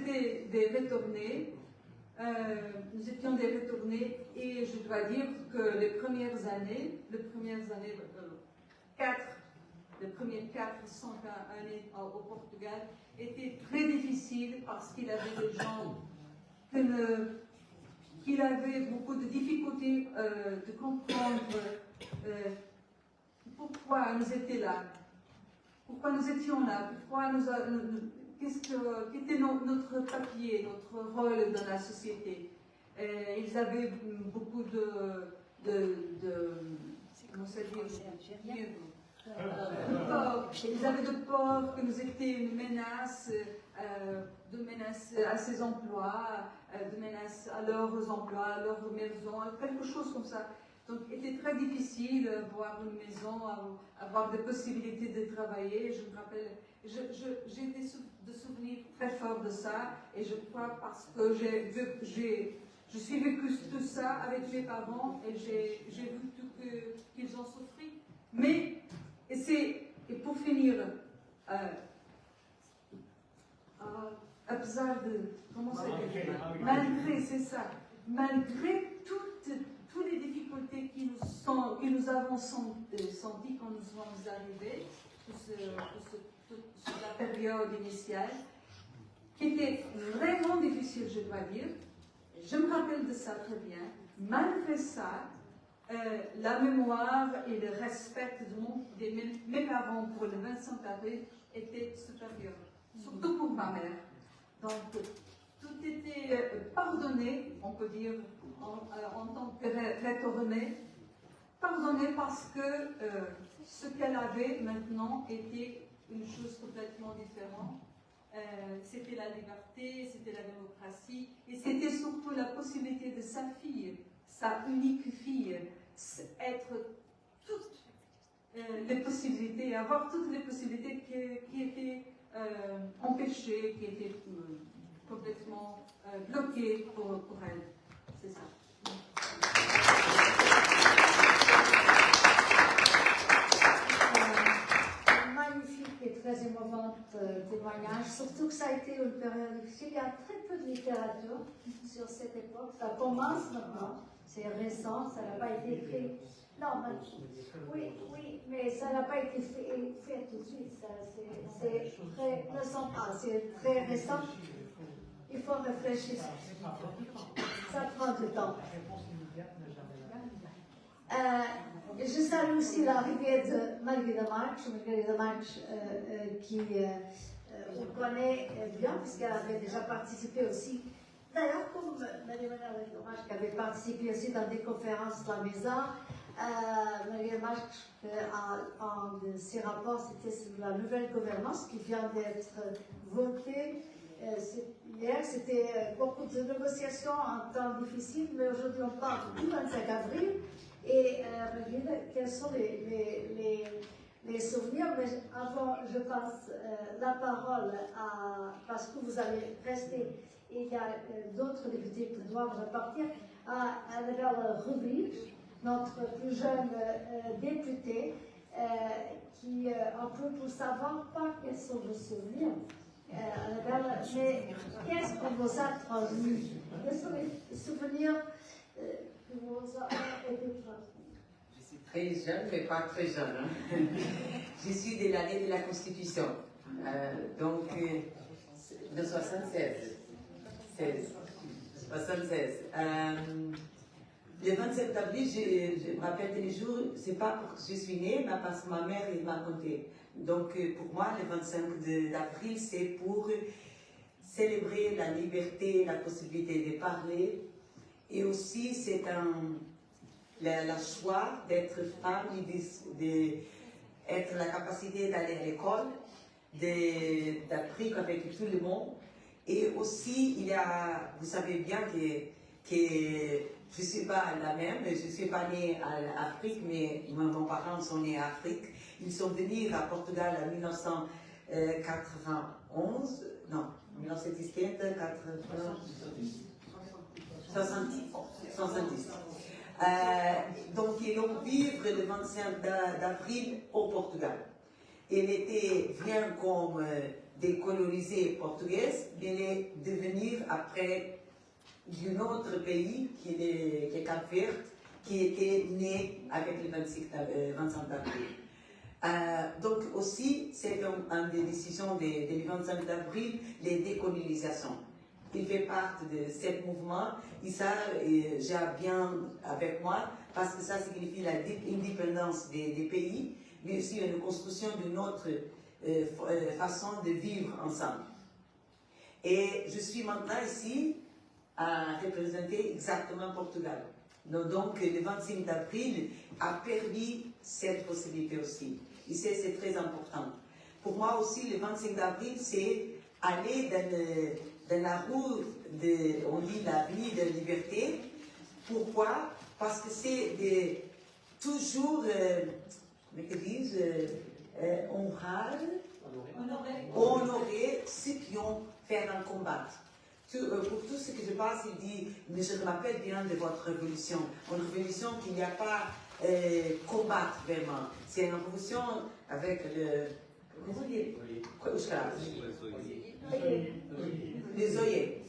étions des retournés, et je dois dire que les premières années, les premières 400 années au Portugal étaient très difficiles parce qu'il y avait des gens qui avaient beaucoup de difficultés de comprendre pourquoi nous étions là, pourquoi nous étions là, qu'est-ce qu'était notre papier, notre rôle dans la société. Ils avaient beaucoup de comment ça dit, ils avaient de peur que nous étions une menace, de menace à ses emplois, de menace à leurs emplois, à leur maison, quelque chose comme ça. Donc, il était très difficile d'avoir une maison, avoir des possibilités de travailler. Je me rappelle, j'ai des souvenirs très forts de ça, et je crois parce que je suis vécu tout ça avec mes parents et j'ai vu tout qu'ils ont souffert. Mais, et pour finir, comment ça s'appelle? Malgré, c'est ça, malgré toutes les difficultés que nous avons senties quand nous sommes arrivés, sur la période initiale, qui était vraiment difficile, je dois dire. Je me rappelle de ça très bien. Malgré ça, la mémoire et le respect de mes parents pour le 25 avril était supérieur, surtout pour ma mère. Donc, tout était pardonné, on peut dire, en tant que retourné, pardonné parce que ce qu'elle avait maintenant était une chose complètement différente. C'était la liberté, c'était la démocratie, et c'était surtout la possibilité de sa fille, sa unique fille, être toutes les possibilités, avoir toutes les possibilités qui étaient empêchées, qui étaient complètement bloquées pour elle. C'est ça. Magnifique et très émouvant témoignage, surtout que ça a été une période difficile. Il y a très peu de littérature sur cette époque. Ça commence maintenant, c'est récent, ça n'a pas été écrit. Non, mais, oui, mais ça n'a pas été fait tout de suite. C'est très récent. C'est très récent. Il faut réfléchir. Ça prend du temps. Je salue aussi l'arrivée de Margarida Marques. Margarida Marques, qui on connaît bien, puisqu'elle avait déjà participé aussi. D'ailleurs, comme Margarida Marques, qui avait participé aussi dans des conférences de la maison, Margarida Marques, un de ses rapports, c'était sur la nouvelle gouvernance qui vient d'être votée. Hier, c'était beaucoup de négociations en temps difficile, mais aujourd'hui on parle du 25 avril. Et quels sont les souvenirs? Mais avant, je passe la parole parce que vous allez rester, et il y a d'autres députés qui doivent repartir, à Annabelle Rubin, notre plus jeune députée, qui, un peu pour savoir pas quels sont vos souvenirs. Annabelle, mais qu'est-ce qu'on vous a transmis? Quels sont les souvenirs que vous avez été transmis? Je suis très jeune, mais pas très jeune. Hein. Je suis de l'année de la Constitution, donc de 76. 76. Le 27 avril, je me rappelle tous les jours, c'est pas pour que je suis née, mais parce que ma mère m'a conté. Donc pour moi, le 25 avril, c'est pour célébrer la liberté, la possibilité de parler. Et aussi, c'est la choix d'être femme, d'être la capacité d'aller à l'école, d'apprendre avec tout le monde. Et aussi, il y a, vous savez bien que je ne suis pas la même, je ne suis pas née en Afrique, mais mes parents sont nés en Afrique. Ils sont venus à Portugal en 1991, non, 1970, 70. Donc, ils ont vécu le 25 d'avril au Portugal. Elle était bien comme des colonisés portugaises, mais elle est devenue après d'un autre pays qui est Cap-Vert, qui était né avec le 25 avril. Donc aussi, c'est une des décisions du 25 avril, les décolonisations. Il fait partie de ce mouvement, et ça, j'ai bien avec moi, parce que ça signifie l'indépendance des pays, mais aussi une construction d'une autre façon de vivre ensemble. Et je suis maintenant ici à représenter exactement Portugal. Donc le 25 avril a permis cette possibilité aussi. Et c'est très important. Pour moi aussi, le 25 avril, c'est aller dans la rue, on dit l'avenue de la liberté. Pourquoi? Parce que c'est toujours, comment ils disent, honorer ceux qui ont fait un combat. Pour tout ce que je passe, il dit, mais je me rappelle bien de votre révolution. Une révolution qu'il n'y a pas combattre vraiment. C'est une révolution avec le... Comment on dit? Les oeillets.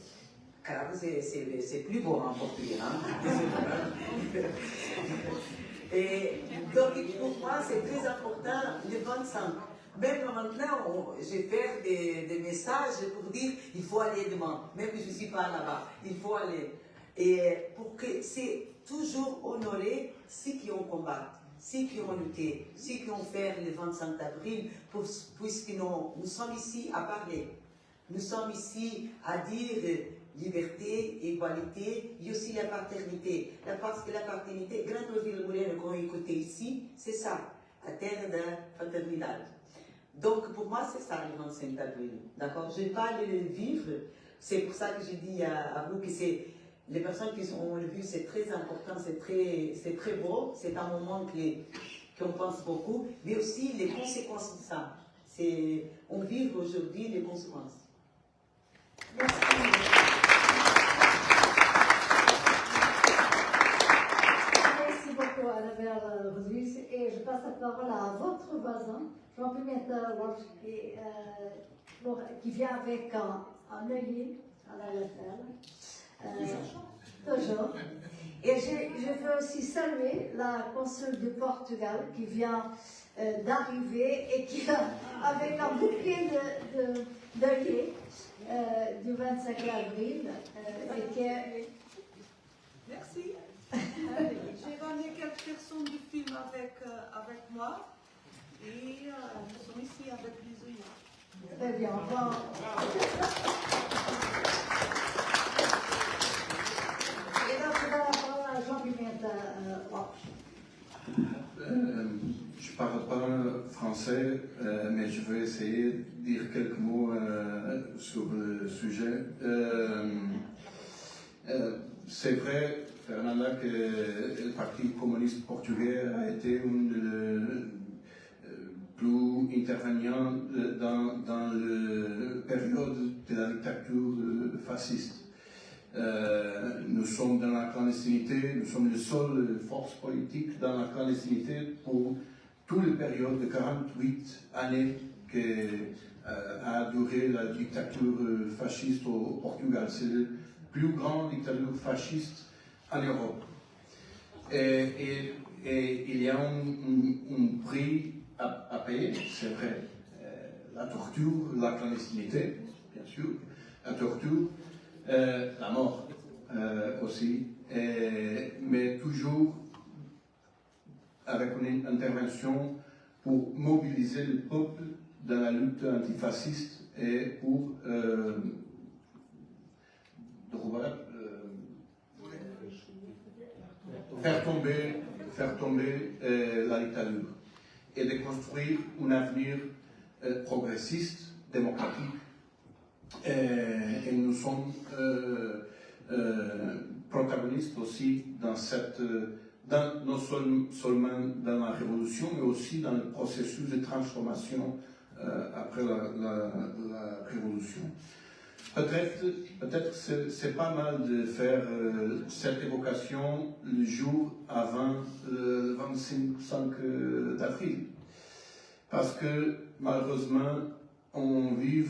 Car c'est plus beau en portugais. Hein? Et donc pour moi c'est très important le 25. Même maintenant, je fais des messages pour dire il faut aller demain, même si je ne suis pas là-bas, il faut aller. Et pour que c'est toujours honorer ceux qui ont combattu, ceux qui ont lutté, ceux qui ont fait le 25 avril, puisque nous sommes ici à parler. Nous sommes ici à dire liberté, égalité, et aussi la paternité. Parce que la paternité, grande ville moulin qu'on a écouté ici, c'est ça, la terre de fraternité. Donc pour moi, c'est ça le 25 avril. D'accord? Je ne vais pas le vivre. C'est pour ça que je dis à vous que c'est les personnes qui ont vu, c'est très important, c'est très beau, c'est un moment qu'on pense beaucoup, mais aussi les conséquences de ça. On vit aujourd'hui les conséquences. Merci. Merci beaucoup. Annabelle Rodrigues et je passe la parole à votre voisin, João Pimenta Lopes, qui vient avec un œillet à la lettre. Toujours. Et je veux aussi saluer la consul du Portugal qui vient d'arriver et qui avec un bouquet d'œillets du 25 avril. Et qui Merci. J'ai ramené quelques personnes du film avec moi et nous sommes ici avec les œillets. Très bien. Bon. Et donc, je donne la parole à João Pimenta Lopes. Je parle pas français, mais je vais essayer de dire quelques mots sur le sujet. C'est vrai, Fernanda, que le Parti communiste portugais a été un des plus intervenants dans la période de la dictature fasciste. Nous sommes dans la clandestinité, nous sommes les seules forces politiques dans la clandestinité pour toute la période de 48 années qu'a duré la dictature fasciste au Portugal. C'est la plus grande dictature fasciste en Europe. Et il y a un prix à payer, c'est vrai. La torture, la clandestinité, bien sûr, la torture, la mort aussi, mais toujours avec une intervention pour mobiliser le peuple dans la lutte antifasciste et pour faire tomber la dictature et de construire un avenir progressiste, démocratique. Et nous sommes protagonistes aussi dans non seulement dans la révolution, mais aussi dans le processus de transformation après la révolution. Peut-être c'est pas mal de faire cette évocation le jour avant le 25 d'avril, parce que malheureusement on vit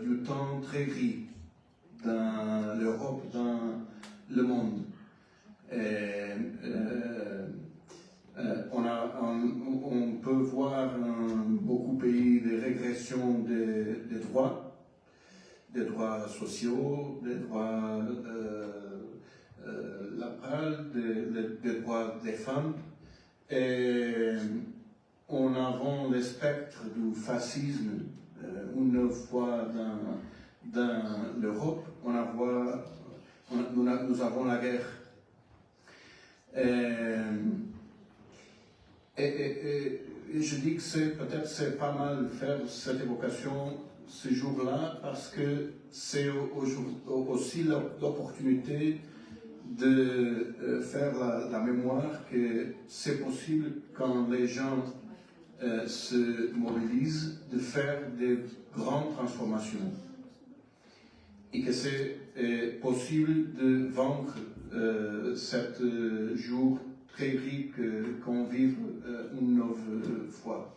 du temps très gris dans l'Europe, dans le monde. On peut voir beaucoup de pays de régression des droits sociaux, des droits laboraux, des droits des femmes. Et on a le spectre du fascisme une fois dans l'Europe, nous avons la guerre. Et je dis que peut-être c'est pas mal de faire cette évocation ce jour-là parce que c'est aussi l'opportunité de faire la mémoire que c'est possible quand les gens se mobilisent de faire des grandes transformations et que c'est possible de vaincre cet jour très riche qu'on vit une nouvelle fois.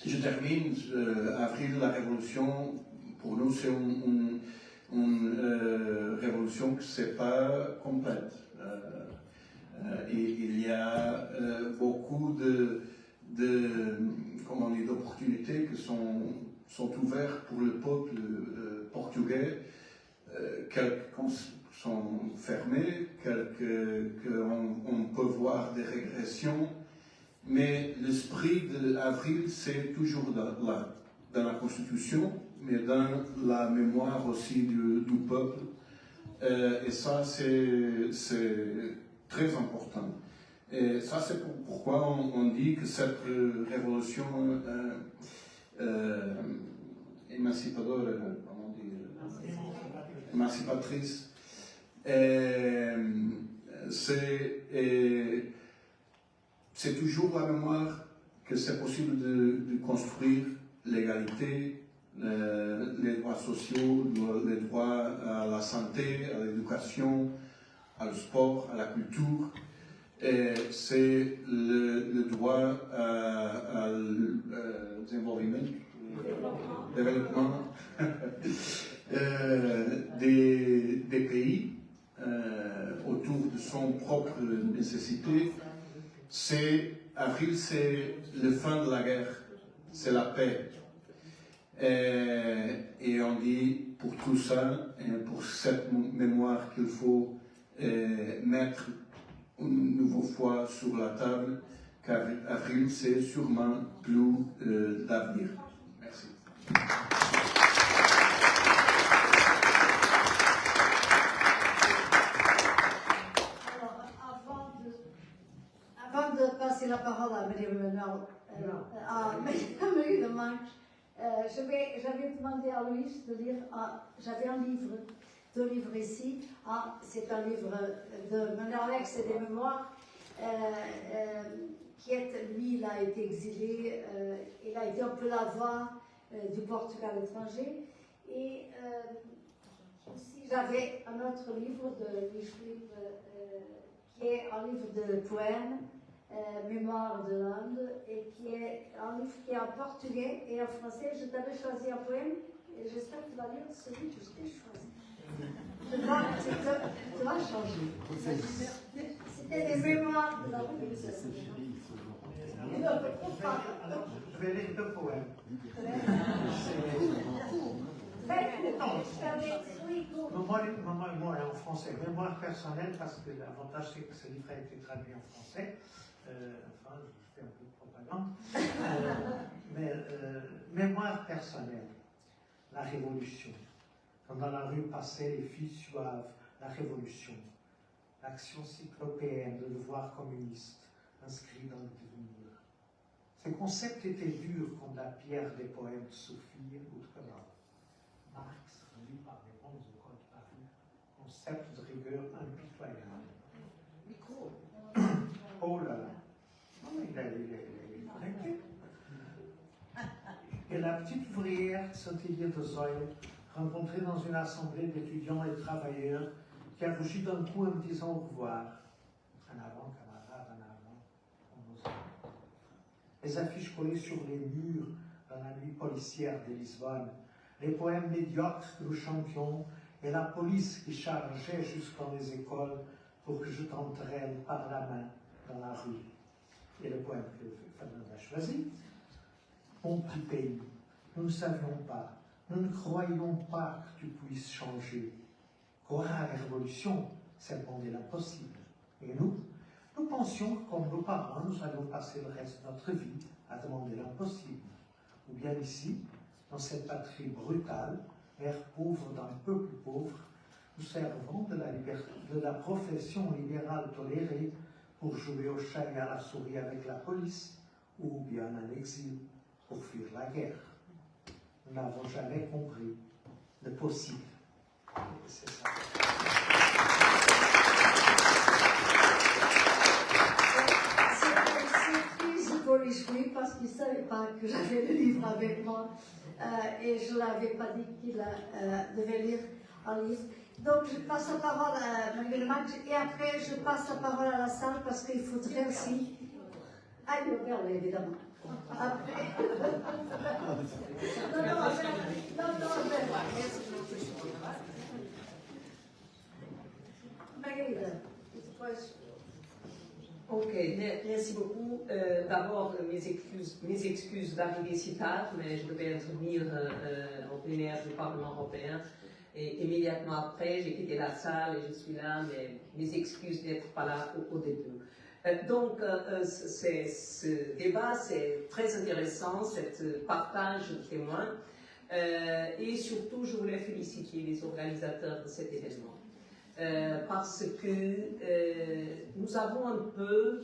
Je termine, avril, la révolution, pour nous c'est une révolution qui n'est pas complète. Il y a beaucoup d'opportunités qui sont ouvertes pour le peuple portugais. Quelques sont fermées, quelques on peut voir des régressions, mais l'esprit de l'avril c'est toujours là, dans la Constitution, mais dans la mémoire aussi du peuple. Et ça c'est très important. Et ça c'est pourquoi on dit que cette révolution émancipatrice, c'est toujours la mémoire que c'est possible de construire l'égalité, les droits sociaux, les droits à la santé, à l'éducation, au sport, à la culture. C'est le droit à développement des pays autour de son propre nécessité. Avril, c'est le fin de la guerre, c'est la paix. Et on dit pour tout ça, et pour cette mémoire qu'il faut mettre une nouvelle fois sur la table, qu'avril, c'est sûrement plus d'avenir. Merci. Avant de passer la parole à Mme Marx, j'avais demandé à Louise de lire, j'avais un livre, deux livres ici. C'est un livre de Manuel Alex et des mémoires, qui lui, il a été exilé, il a été un peu la voix du Portugal étranger. Et aussi, j'avais un autre livre de Luís Filipe, qui est un livre de poèmes, Mémoire de l'Inde, et qui est un livre qui est en portugais et en français. Je t'avais choisi un poème, et j'espère que tu vas lire celui que je t'ai choisi. Tu vas changer. C'était les Mémoires de la Révolution. Alors, je vais lire deux poèmes. Moi, en français, mémoire personnelle, parce que l'avantage c'est que ce livre a été traduit en français. Enfin, je fais un peu de propagande. Mémoire personnelle, la Révolution. Quand dans la rue passaient les filles suaves, la Révolution. L'action cyclopéenne, le devoir communiste, inscrit dans le devenir. Ces concepts étaient durs comme la pierre des poèmes de Sophie outre-Rhin. Marx, lu par les grandes écoles de Paris, concept de rigueur impitoyable. Oh là là, il est connecté. Et la petite ouvrière Saint-Hélier de Zoïle, rencontrée dans une assemblée d'étudiants et de travailleurs, qui a rougi d'un coup en me disant au revoir. En avant, camarade, en avant. Les affiches collées sur les murs dans la nuit policière de Lisbonne, les poèmes médiocres que nous chantions et la police qui chargeait jusqu'en les écoles pour que je t'entraîne par la main dans la rue. Et le poème que Fernand a choisi. Mon petit pays, nous ne savions pas, nous ne croyions pas que tu puisses changer. Croire à la révolution, c'est demander l'impossible. Et nous pensions que comme nos parents, nous allions passer le reste de notre vie à demander l'impossible. Ou bien ici, dans cette patrie brutale, mère pauvre d'un peuple pauvre, nous servons de la profession libérale tolérée pour jouer au chat et à la souris avec la police, ou bien en exil pour fuir la guerre. Nous n'avons jamais compris le possible. C'est ça. C'est triste pour les Juifs parce qu'ils ne savaient pas que j'avais le livre avec moi et je ne l'avais pas dit qu'il devait lire un livre. Donc je passe la parole à Mme Marx et après je passe la parole à la salle parce qu'il faudrait aussi. Ah, il me parle évidemment. Après. Ok, merci beaucoup. D'abord, mes excuses d'arriver si tard, mais je devais intervenir en plénière du Parlement européen. Et immédiatement après, j'ai quitté la salle et je suis là, mais mes excuses d'être pas là au début. Donc, ce débat, c'est très intéressant, ce partage de témoins. Et surtout, je voulais féliciter les organisateurs de cet événement. Parce que nous avons un peu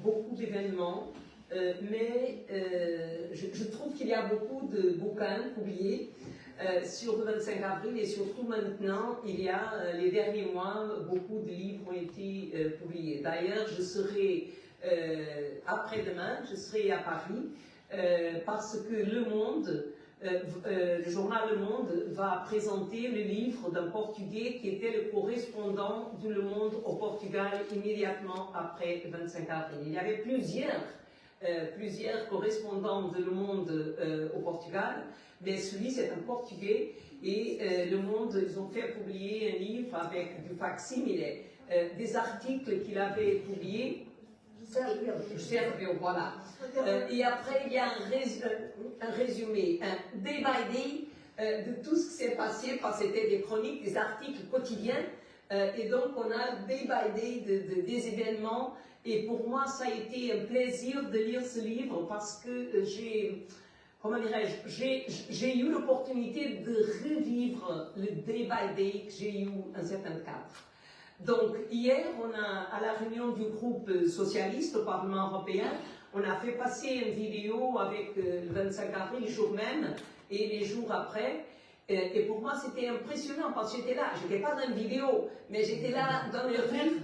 beaucoup d'événements, mais je trouve qu'il y a beaucoup de bouquins publiés sur le 25 avril et surtout maintenant, il y a les derniers mois, beaucoup de livres ont été publiés. D'ailleurs, je serai après-demain, je serai à Paris parce que Le Monde le journal Le Monde va présenter le livre d'un Portugais qui était le correspondant du Le Monde au Portugal immédiatement après le 25 avril. Il y avait plusieurs correspondants de Le Monde au Portugal, mais celui c'est un Portugais et Le Monde, ils ont fait publier un livre avec du facsimile, des articles qu'il avait publiés. Sergio, voilà. Et après, il y a un résumé, un day by day de tout ce qui s'est passé, parce que c'était des chroniques, des articles quotidiens. Et donc, on a day by day des événements. Et pour moi, ça a été un plaisir de lire ce livre parce que j'ai eu l'opportunité de revivre le day by day que j'ai eu un certain cadre. Donc, hier, à la réunion du groupe socialiste au Parlement européen, on a fait passer une vidéo avec le 25 avril, le jour même, et les jours après. Et pour moi, c'était impressionnant parce que j'étais là. Je n'étais pas dans une vidéo, mais j'étais là dans les rues.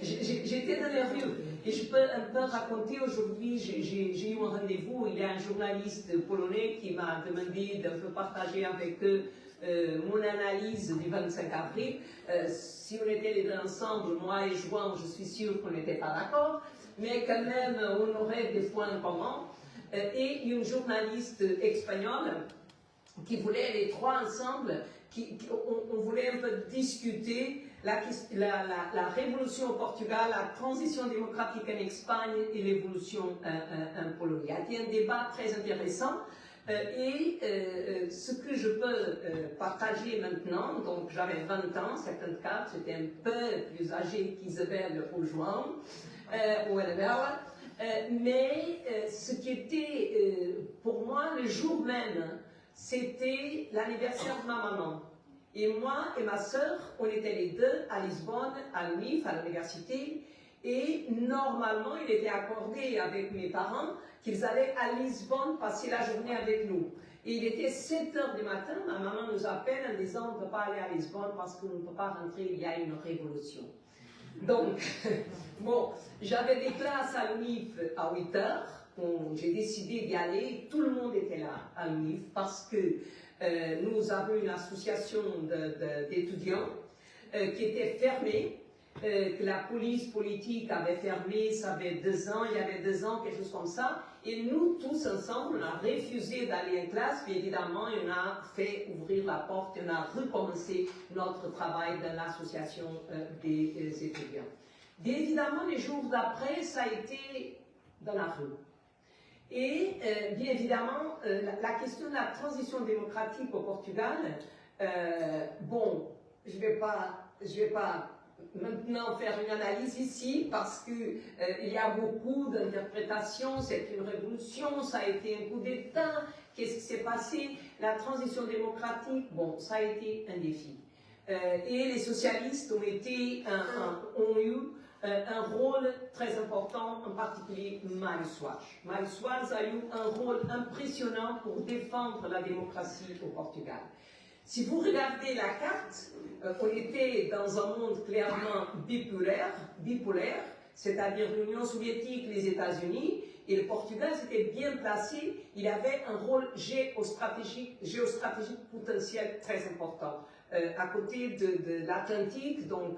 J'étais dans les rues. Et je peux un peu raconter aujourd'hui, j'ai eu un rendez-vous. Il y a un journaliste polonais qui m'a demandé de partager avec eux mon analyse du 25 avril. Si on était les deux ensemble, moi et João, je suis sûre qu'on n'était pas d'accord, mais quand même, on aurait des points communs. Et une journaliste espagnole qui voulait les trois ensemble, on voulait un peu discuter la révolution au Portugal, la transition démocratique en Espagne et l'évolution en Pologne. Il y a été un débat très intéressant. Ce que je peux partager maintenant, donc j'avais 20 ans, 54, j'étais un peu plus âgée qu'Isabelle ou João, ou Annabelle, mais ce qui était pour moi le jour même, c'était l'anniversaire de ma maman. Et moi et ma sœur, on était les deux à Lisbonne, à l'UNIF, à l'université, et normalement il était accordé avec mes parents qu'ils allaient à Lisbonne passer la journée avec nous. Et il était 7 h du matin, ma maman nous appelle en disant on ne peut pas aller à Lisbonne parce qu'on ne peut pas rentrer, il y a une révolution. Donc, bon, j'avais des classes à l'UNIF à 8 h, j'ai décidé d'y aller, tout le monde était là à l'UNIF parce que nous avons une association d'étudiants qui était fermée, que la police politique avait fermé, ça avait 2 ans, il y avait 2 ans, quelque chose comme ça. Et nous, tous ensemble, on a refusé d'aller en classe, puis évidemment, on a fait ouvrir la porte, on a recommencé notre travail dans l'association des étudiants. Et évidemment, les jours d'après, ça a été dans la rue. Et bien évidemment, la question de la transition démocratique au Portugal, bon, je vais pas maintenant faire une analyse ici parce que il y a beaucoup d'interprétations, c'est une révolution, ça a été un coup d'État, qu'est-ce qui s'est passé? La transition démocratique, bon, ça a été un défi. Et les socialistes ont eu un rôle très important, en particulier Mário Soares. Mário Soares a eu un rôle impressionnant pour défendre la démocratie au Portugal. Si vous regardez la carte, on était dans un monde clairement bipolaire, c'est-à-dire l'Union soviétique, les États-Unis, et le Portugal s'était bien placé, il avait un rôle géostratégique potentiel très important. À côté de l'Atlantique, donc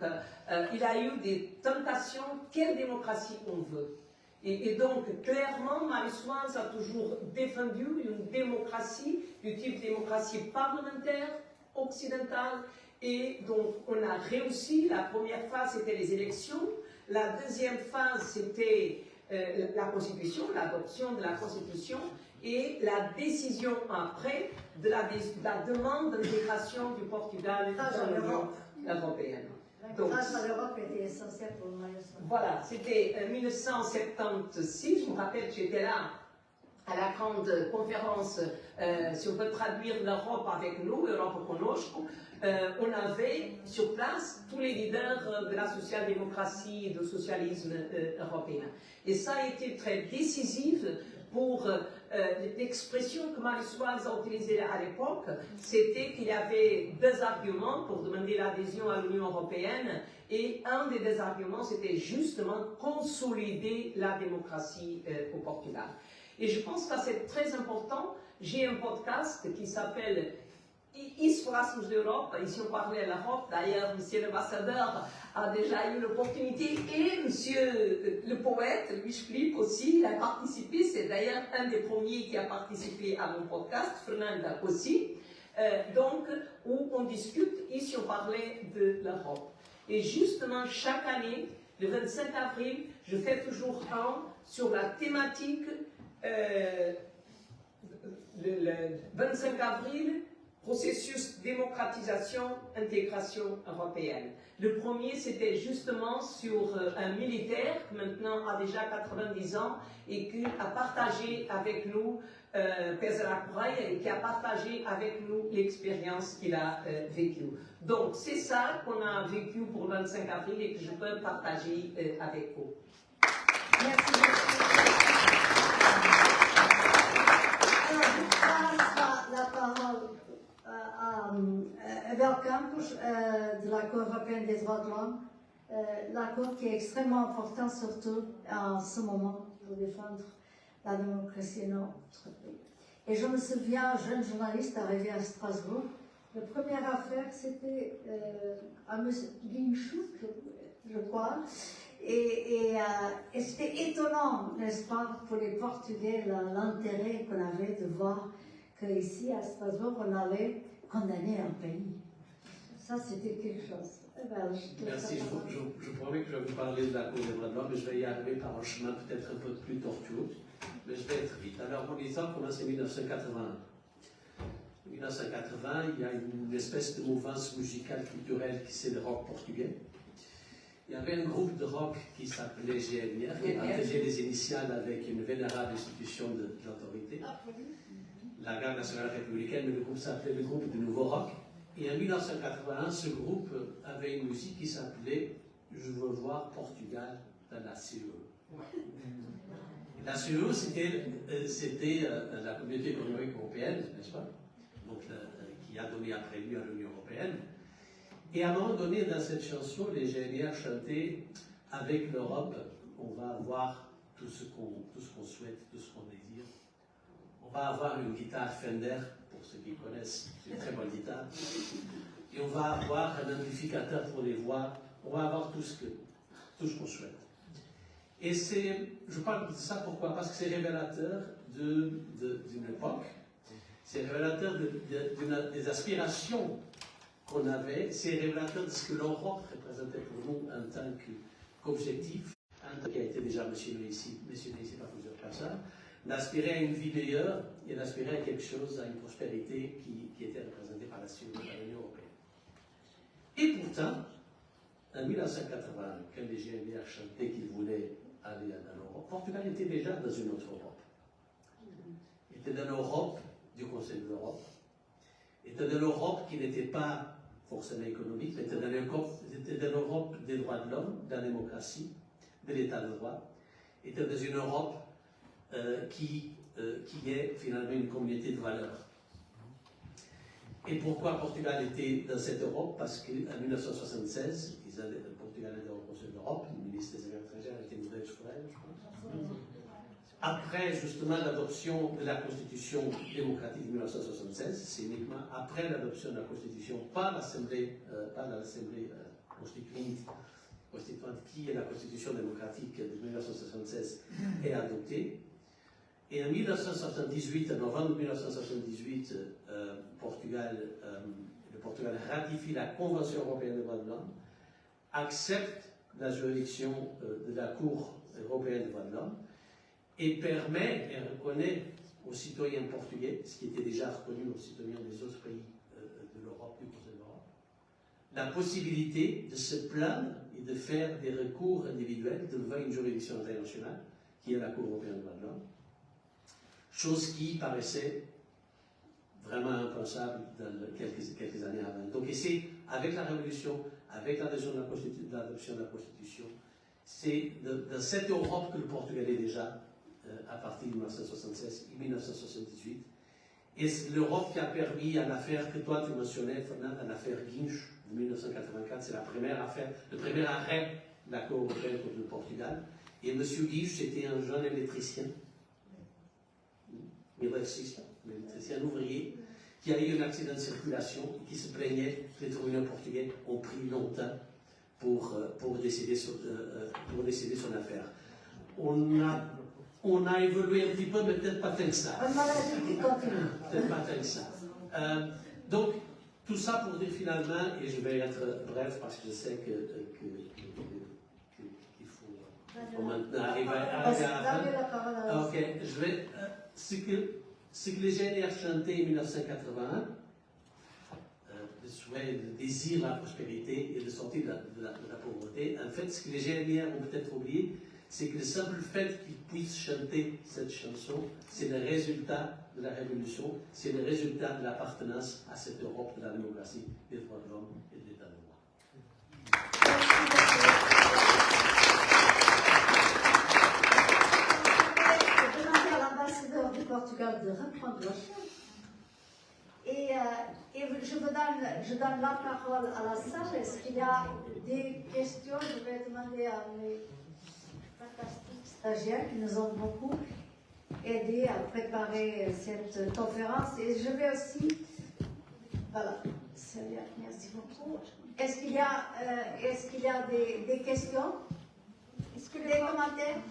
il a eu des tentations, quelle démocratie on veut. Et donc, clairement, Mário Soares a toujours défendu une démocratie, du type démocratie parlementaire, occidentale, et donc on a réussi. La première phase, c'était les élections. La deuxième phase, c'était la Constitution, l'adoption de la Constitution, et la décision après de la demande d'intégration du Portugal dans l'Union européenne. Grâce à l'Europe était essentielle pour Mário Soares. Voilà, c'était en 1976, je me rappelle que j'étais là à la grande conférence, si on peut traduire l'Europe avec nous, Europe Conosco, on avait sur place tous les leaders de la social-démocratie et du socialisme européen. Et ça a été très décisif pour l'expression que Mário Soares a utilisée à l'époque, c'était qu'il y avait 2 arguments pour demander l'adhésion à l'Union européenne, et un des 2 arguments, c'était justement consolider la démocratie au Portugal. Et je pense que c'est très important. J'ai un podcast qui s'appelle Isso Falássemos d'Europe. Ici, on parlait de l'Europe. D'ailleurs, monsieur l'ambassadeur a déjà eu l'opportunité et monsieur le poète, Louis Philippe aussi, il a participé. C'est d'ailleurs un des premiers qui a participé à mon podcast, Fernanda aussi. Donc, où on discute, ici on parlait de l'Europe. Et justement, chaque année, le 25 avril, je fais toujours un sur la thématique, le 25 avril, processus démocratisation, intégration européenne. Le premier, c'était justement sur un militaire qui maintenant a déjà 90 ans et qui a partagé avec nous, Pesera Correia, et qui a partagé avec nous l'expérience qu'il a vécue. Donc, c'est ça qu'on a vécu pour le 25 avril et que je peux partager avec vous. Merci beaucoup. Alors, je passe la parole à Abel Campos de la Cour européenne des droits de l'homme, l'accord qui est extrêmement important, surtout en ce moment, pour défendre la démocratie dans notre pays. Et je me souviens, jeune journaliste arrivé à Strasbourg, la première affaire, c'était à M. Guinchou, je crois, et c'était étonnant, n'est-ce pas, pour les Portugais, l'intérêt qu'on avait de voir qu'ici, à Strasbourg, on allait condamner un pays. Ça, c'était quelque chose. Merci, je promets que je vais vous parler de la Cour des droits de l'homme, mais je vais y arriver par un chemin peut-être un peu plus tortueux, mais je vais être vite. Alors, mon exemple commence en 1981. En 1980, il y a une espèce de mouvance musicale culturelle qui c'est le rock portugais. Il y avait un groupe de rock qui s'appelait GNR, qui partageait les initiales avec une vénérable institution d'autorité, la Garde nationale républicaine, mais le groupe s'appelait le groupe du Nouveau Rock. Et en 1981, ce groupe avait une musique qui s'appelait « Je veux voir Portugal dans la CE ». La CE, c'était la communauté économique européenne, n'est-ce pas? Donc, qui a donné après lui à l'Union européenne. Et à un moment donné, dans cette chanson, les GNR chantaient « Avec l'Europe, on va avoir tout ce qu'on souhaite, tout ce qu'on désire. On va avoir une guitare Fender, pour ceux qui connaissent, c'est une très bonne guitare. Et on va avoir un amplificateur pour les voix. On va avoir tout ce qu'on souhaite. » Et je parle de ça pourquoi? Parce que c'est révélateur d'une époque. C'est révélateur des aspirations qu'on avait. C'est révélateur de ce que l'Europe représentait pour nous en tant qu'objectif. Qui a été déjà mentionné ici par plusieurs personnes. D'aspirer à une vie meilleure et d'aspirer à quelque chose, à une prospérité qui était représentée par l'Union européenne. Et pourtant, en 1980, quand les GNR chantaient qu'ils voulaient aller dans l'Europe, Portugal était déjà dans une autre Europe. Il était dans l'Europe du Conseil de l'Europe. Il était dans l'Europe qui n'était pas forcément économique, mais était dans l'Europe des droits de l'homme, de la démocratie, de l'état de droit. Il était dans une Europe qui est finalement une communauté de valeurs. Et pourquoi Portugal était dans cette Europe? Parce qu'en 1976, Portugal était au Conseil de l'Europe, le ministre des Affaires étrangères était Miguel Ferreira, je pense. Après justement l'adoption de la Constitution démocratique de 1976, c'est uniquement après l'adoption de la Constitution par l'Assemblée constituante qui est la Constitution démocratique de 1976 est adoptée. Et en 1978, en novembre 1978, le Portugal ratifie la Convention européenne des droits de l'homme, accepte la juridiction de la Cour européenne des droits de l'homme et permet et reconnaît aux citoyens portugais, ce qui était déjà reconnu aux citoyens des autres pays de l'Europe, du Conseil de l'Europe, la possibilité de se plaindre et de faire des recours individuels devant une juridiction internationale, qui est la Cour européenne des droits de l'homme. Chose qui paraissait vraiment impensable quelques années avant. Donc ici, avec la Révolution, avec l'adoption de la Constitution, c'est dans cette Europe que le Portugal est déjà à partir de 1976 et 1978. Et c'est l'Europe qui a permis à l'affaire que toi tu mentionnais, Fernand, l'affaire Guinch de 1984, c'est la première affaire, le premier arrêt de la Cour européenne contre le Portugal. Et M. Guinch était un jeune électricien un ouvrier, qui a eu un accident de circulation et qui se plaignait que les tribunaux portugais ont pris longtemps pour décider son affaire. On a évolué un petit peu, mais peut-être pas tant que ça. Peut-être pas tant que ça. Donc, tout ça pour dire finalement, et je vais être bref parce que je sais qu'il faut maintenant arriver à la fin. Ok, je vais. Ce que les GNR chantaient en 1981, le souhait, le désir, la prospérité et de sortir de la pauvreté, en fait, ce que les GNR ont peut-être oublié, c'est que le simple fait qu'ils puissent chanter cette chanson, c'est le résultat de la révolution, c'est le résultat de l'appartenance à cette Europe de la démocratie, des droits de l'homme et de l'état de droit. Je vais demander à l'ambassadeur du Portugal de reprendre la chaîne. Et je donne la parole à la salle. Est-ce qu'il y a des questions? Je vais demander à mes fantastiques stagiaires qui nous ont beaucoup aidé à préparer cette conférence. Et je vais aussi... Voilà, merci beaucoup. Est-ce qu'il y a des questions? Est-ce que des commentaires?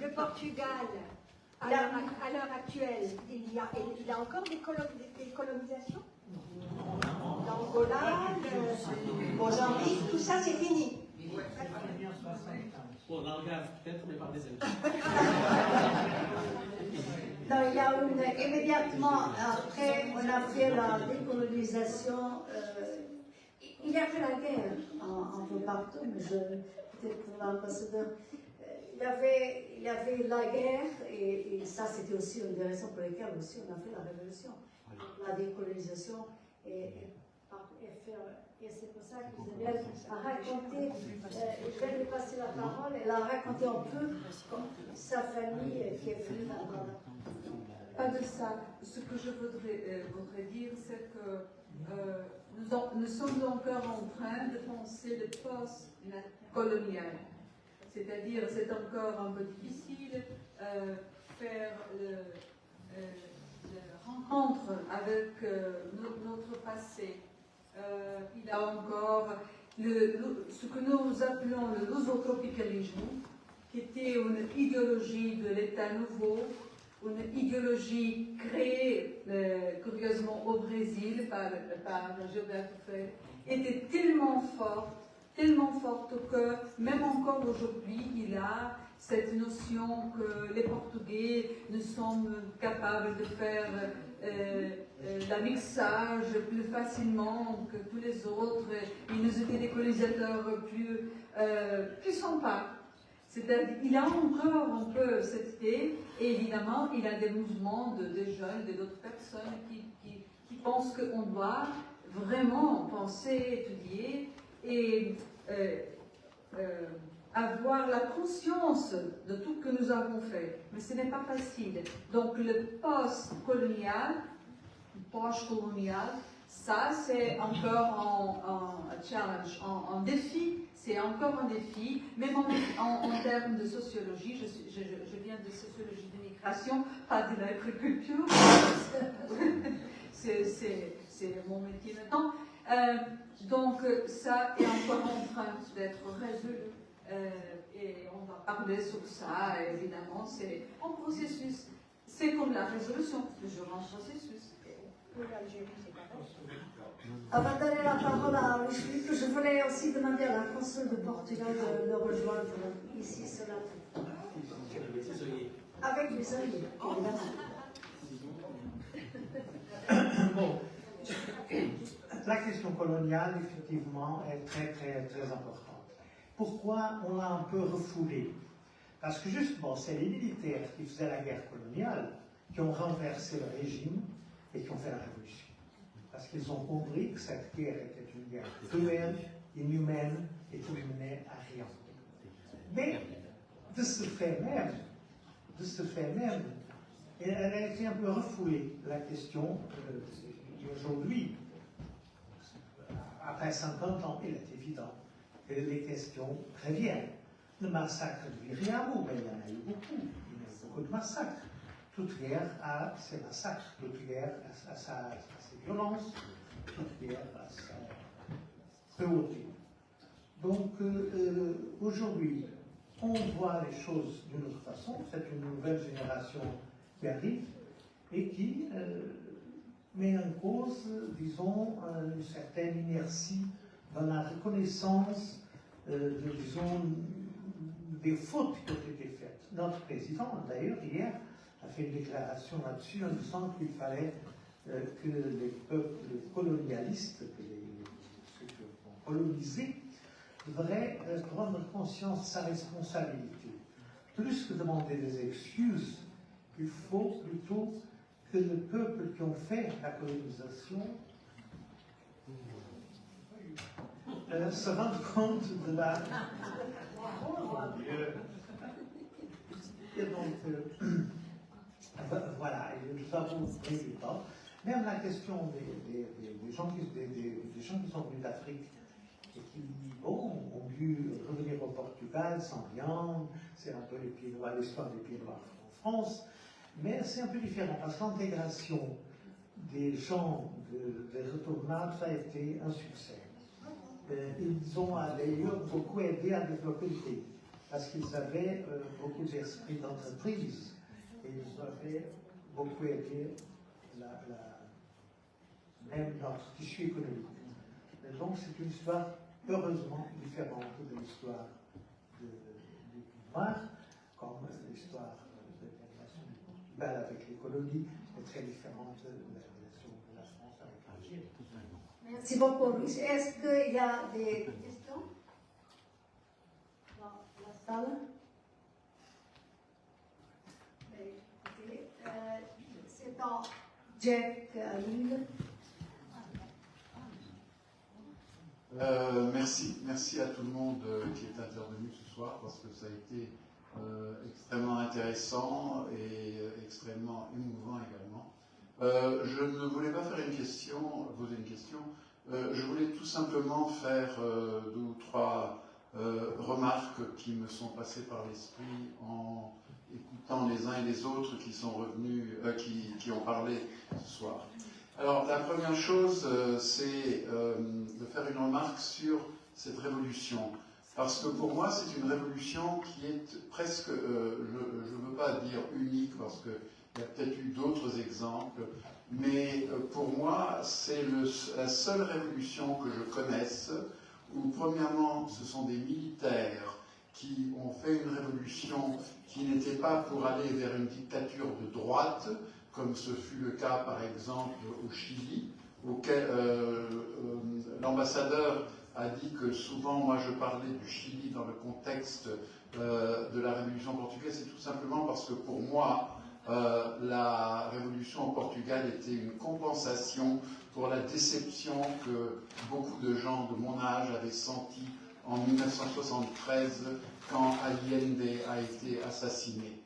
Le Portugal, à l'heure actuelle, il y a encore des colonisations? L'Angola, Mozambique, tout ça c'est fini. Bon, là, regarde, peut-être, mais pas des amis. Non, il y a immédiatement après, on a fait la décolonisation. Il y a fait la guerre un peu partout, mais peut-être pour l'ambassadeur. Il y avait la guerre, et ça c'était aussi une des raisons pour lesquelles aussi on a fait la révolution. La décolonisation, et c'est pour ça qu'Isabelle a raconté, je vais lui passer la parole, elle a raconté un peu sa famille qui est venue là-bas. Pas de ça. Ce que je voudrais dire, c'est que nous sommes encore en train de penser le post-colonial. C'est-à-dire, c'est encore un peu difficile faire la rencontre avec notre passé. Il y a encore ce que nous appelons le lusotropicalisme, qui était une idéologie de l'État nouveau, une idéologie créée curieusement au Brésil par Gilberto Freire, était tellement forte que même encore aujourd'hui, il y a cette notion que les Portugais ne sont capables de faire la mixage plus facilement que tous les autres. Ils nous étaient des colonisateurs plus sympas. C'est-à-dire, il y a encore un peu cette idée, et évidemment, il y a des mouvements de jeunes, d'autres personnes qui pensent qu'on doit vraiment penser, étudier et avoir la conscience de tout ce que nous avons fait. Mais ce n'est pas facile. Donc le post-colonial, ça c'est encore un challenge, un défi. C'est encore un défi, même en termes de sociologie. Je viens de sociologie de migration, pas de l'agriculture. C'est mon métier maintenant. Donc ça est encore en train d'être résolu. Et on va parler sur ça, évidemment, c'est un processus. C'est comme la résolution, toujours un processus. Pour l'Algérie, c'est pareil. Avant de donner la parole à Louis-Philippe, je voulais aussi demander à la consul de Portugal de rejoindre ici sur la table. Avec les œillets, évidemment. Bon, la question coloniale, effectivement, est très, très, très importante. Pourquoi on l'a un peu refoulé? Parce que justement, c'est les militaires qui faisaient la guerre coloniale qui ont renversé le régime et qui ont fait la révolution. Parce qu'ils ont compris que cette guerre était une guerre cruelle, inhumaine et qui ne menait à rien. Mais de ce fait même, elle a été un peu refoulée, la question. Aujourd'hui, après 50 ans, il est évident que les questions reviennent. Le massacre de Viriamo, il y en a eu beaucoup. Il y a eu beaucoup de massacres. toute guerre a ses massacres, toute guerre a ses violences, toute guerre a sa cruauté. Donc aujourd'hui, on voit les choses d'une autre façon. C'est une nouvelle génération qui arrive et qui met en cause, disons, une certaine inertie dans la reconnaissance, disons, des fautes qui ont été faites. Notre président, d'ailleurs, hier, a fait une déclaration là-dessus en disant qu'il fallait que les peuples colonialistes, que ceux qui ont colonisé, devraient prendre conscience de sa responsabilité. Plus que demander des excuses, il faut plutôt que les peuples qui ont fait la colonisation se rendent compte de la... Et donc, voilà, et nous avons pris du temps. Même la question des gens qui sont venus d'Afrique et qui, bon, ont dû revenir au Portugal sans viande, c'est un peu les pieds noirs, l'histoire des pieds noirs en France, mais c'est un peu différent parce que l'intégration des gens des retournables, ça a été un succès. Ils ont d'ailleurs beaucoup aidé à développer le pays parce qu'ils avaient beaucoup d'esprit d'entreprise et ils avaient beaucoup aidé même notre tissu économique. Et donc c'est une histoire heureusement différente de l'histoire du Noir, comme l'histoire de la relation du Portugal avec les colonies est très différente de la relation de la France avec l'Algérie. Merci beaucoup, Luis. Est-ce qu'il y a des questions dans la salle? Écoutez, c'est en Jack Lille. Merci à tout le monde qui est intervenu ce soir parce que ça a été extrêmement intéressant et extrêmement émouvant également. Je ne voulais pas faire poser une question. Je voulais tout simplement faire 2 ou 3 remarques qui me sont passées par l'esprit en écoutant les uns et les autres qui sont revenus, qui ont parlé ce soir. Alors, la première chose, c'est de faire une remarque sur cette révolution. Parce que pour moi, c'est une révolution qui est presque, je ne veux pas dire unique, parce qu'il y a peut-être eu d'autres exemples, mais pour moi, c'est la seule révolution que je connaisse où, premièrement, ce sont des militaires qui ont fait une révolution qui n'était pas pour aller vers une dictature de droite, comme ce fut le cas par exemple au Chili, auquel l'ambassadeur a dit que souvent moi je parlais du Chili dans le contexte de la Révolution portugaise, c'est tout simplement parce que pour moi la Révolution au Portugal était une compensation pour la déception que beaucoup de gens de mon âge avaient sentie en 1973 quand Allende a été assassiné.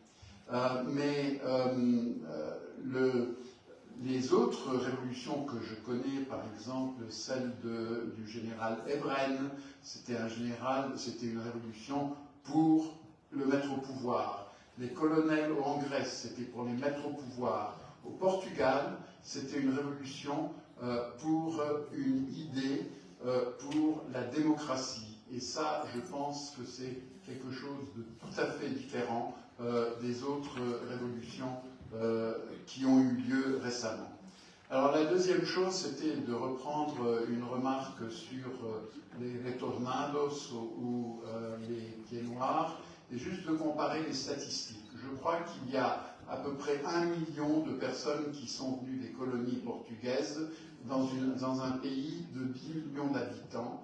Les autres révolutions que je connais, par exemple celle du général Ebren, c'était une révolution pour le mettre au pouvoir. Les colonels en Grèce, c'était pour les mettre au pouvoir. Au Portugal, c'était une révolution pour une idée, pour la démocratie. Et ça, je pense que c'est quelque chose de tout à fait différent des autres révolutions qui ont eu lieu récemment. Alors la deuxième chose, c'était de reprendre une remarque sur les retornados ou les pieds noirs, et juste de comparer les statistiques. Je crois qu'il y a à peu près 1 million de personnes qui sont venues des colonies portugaises dans un pays de 10 millions d'habitants.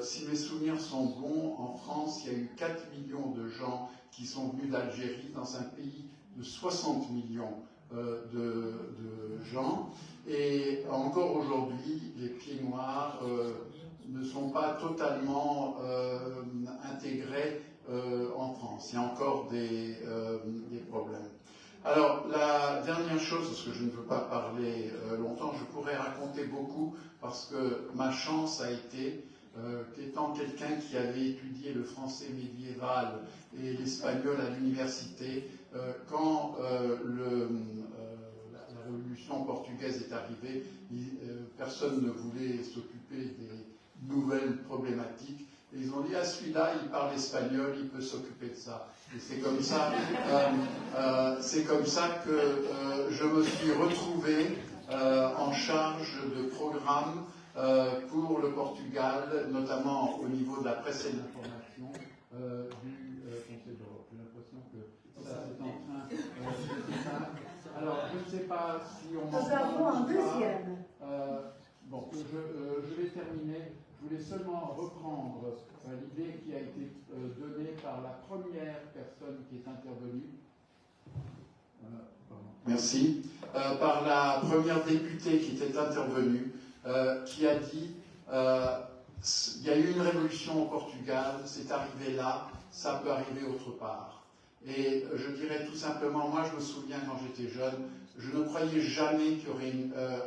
Si mes souvenirs sont bons, en France, il y a eu 4 millions de gens qui sont venus d'Algérie dans un pays de 60 millions de gens. Et encore aujourd'hui, les pieds noirs ne sont pas totalement intégrés en France. Il y a encore des problèmes. Alors, la dernière chose, parce que je ne veux pas parler longtemps, je pourrais raconter beaucoup, parce que ma chance a été qu'étant quelqu'un qui avait étudié le français médiéval et l'espagnol à l'université, quand la révolution portugaise est arrivée, personne ne voulait s'occuper des nouvelles problématiques. Et ils ont dit, ah, celui-là, il parle espagnol, il peut s'occuper de ça. Et c'est comme ça que je me suis retrouvé en charge de programmes pour le Portugal, notamment au niveau de la presse et de l'information du Conseil d'Europe. J'ai l'impression que ça est en train de Alors, je ne sais pas si on Nous avons un deuxième. Bon, je vais terminer. Je voulais seulement reprendre l'idée qui a été donnée par la première personne qui est intervenue. Merci. Par la première députée qui était intervenue, qui a dit il y a eu une révolution au Portugal, c'est arrivé là, ça peut arriver autre part. Et je dirais tout simplement, moi je me souviens quand j'étais jeune, je ne croyais jamais qu'il y aurait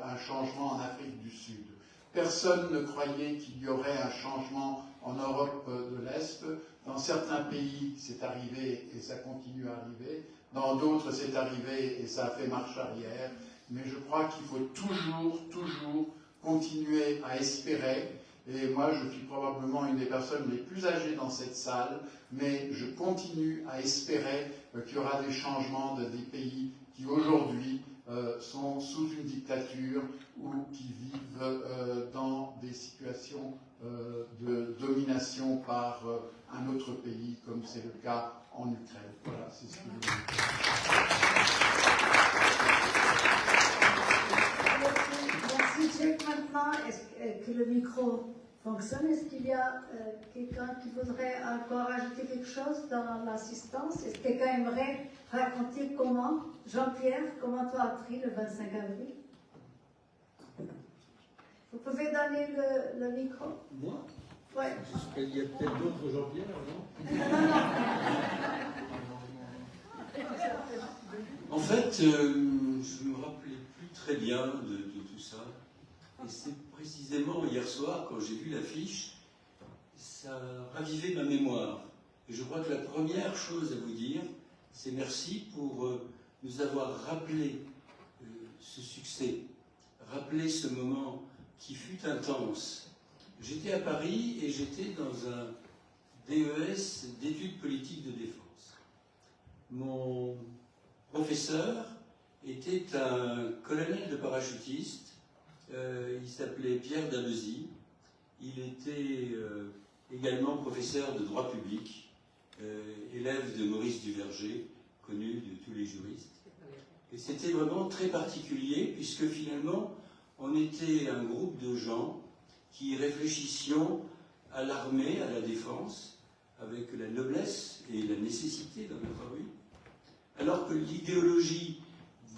un changement en Afrique du Sud. Personne ne croyait qu'il y aurait un changement en Europe de l'Est. Dans certains pays, c'est arrivé et ça continue à arriver. Dans d'autres, c'est arrivé et ça a fait marche arrière. Mais je crois qu'il faut toujours continuer à espérer. Et moi, je suis probablement une des personnes les plus âgées dans cette salle, mais je continue à espérer qu'il y aura des changements des pays qui aujourd'hui sont sous une dictature ou qui vivent dans des situations de domination par un autre pays, comme c'est le cas en Ukraine. Voilà, c'est ce que je veux dire. Merci, Jack. Maintenant, est-ce que le micro fonctionne? Est-ce qu'il y a quelqu'un qui voudrait encore ajouter quelque chose dans l'assistance? Est-ce que quelqu'un aimerait raconter comment, Jean-Pierre, comment tu as appris le 25 avril? Vous pouvez donner le micro? Moi? Oui. Il y a peut-être d'autres Jean-Pierre, non? En fait, je ne me rappelais plus très bien de tout ça. Et c'est précisément hier soir, quand j'ai vu l'affiche, ça a ravivé ma mémoire. Et je crois que la première chose à vous dire, c'est merci pour nous avoir rappelé ce succès, rappelé ce moment qui fut intense. J'étais à Paris et j'étais dans un DES d'études politiques de défense. Mon professeur était un colonel de parachutistes. Il s'appelait Pierre Dabezy. Il était également professeur de droit public, élève de Maurice Duverger, connu de tous les juristes. Et c'était vraiment très particulier, puisque finalement, on était un groupe de gens qui réfléchissions à l'armée, à la défense, avec la noblesse et la nécessité dans notre vie, alors que l'idéologie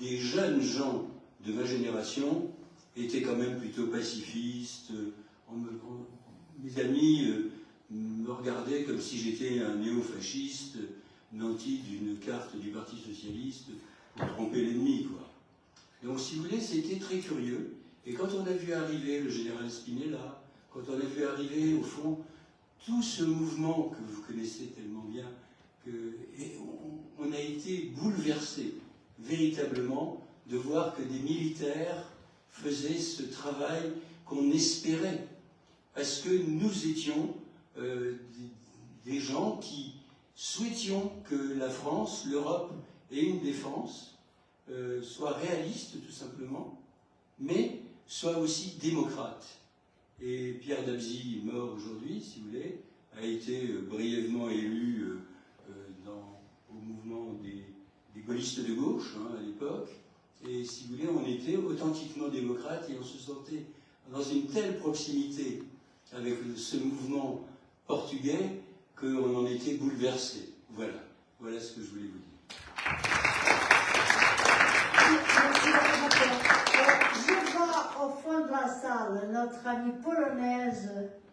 des jeunes gens de ma génération était quand même plutôt pacifiste. Mes amis me regardaient comme si j'étais un néo-fasciste, nanti d'une carte du Parti Socialiste pour tromper l'ennemi, quoi. Donc, si vous voulez, c'était très curieux. Et quand on a vu arriver le général Spinella, quand on a vu arriver, au fond, tout ce mouvement que vous connaissez tellement bien, on a été bouleversé, véritablement, de voir que des militaires faisaient ce travail qu'on espérait. Parce que nous étions des gens qui souhaitions que la France, l'Europe ait une défense, soit réaliste tout simplement, mais soit aussi démocrate. Et Pierre Dabezy, mort aujourd'hui, si vous voulez, a été brièvement élu au mouvement des gaullistes de gauche, hein, à l'époque. Et si vous voulez, on était authentiquement démocrate et on se sentait dans une telle proximité avec ce mouvement portugais qu'on en était bouleversé. Voilà. Voilà ce que je voulais vous dire. Je vois au fond de la salle notre amie polonaise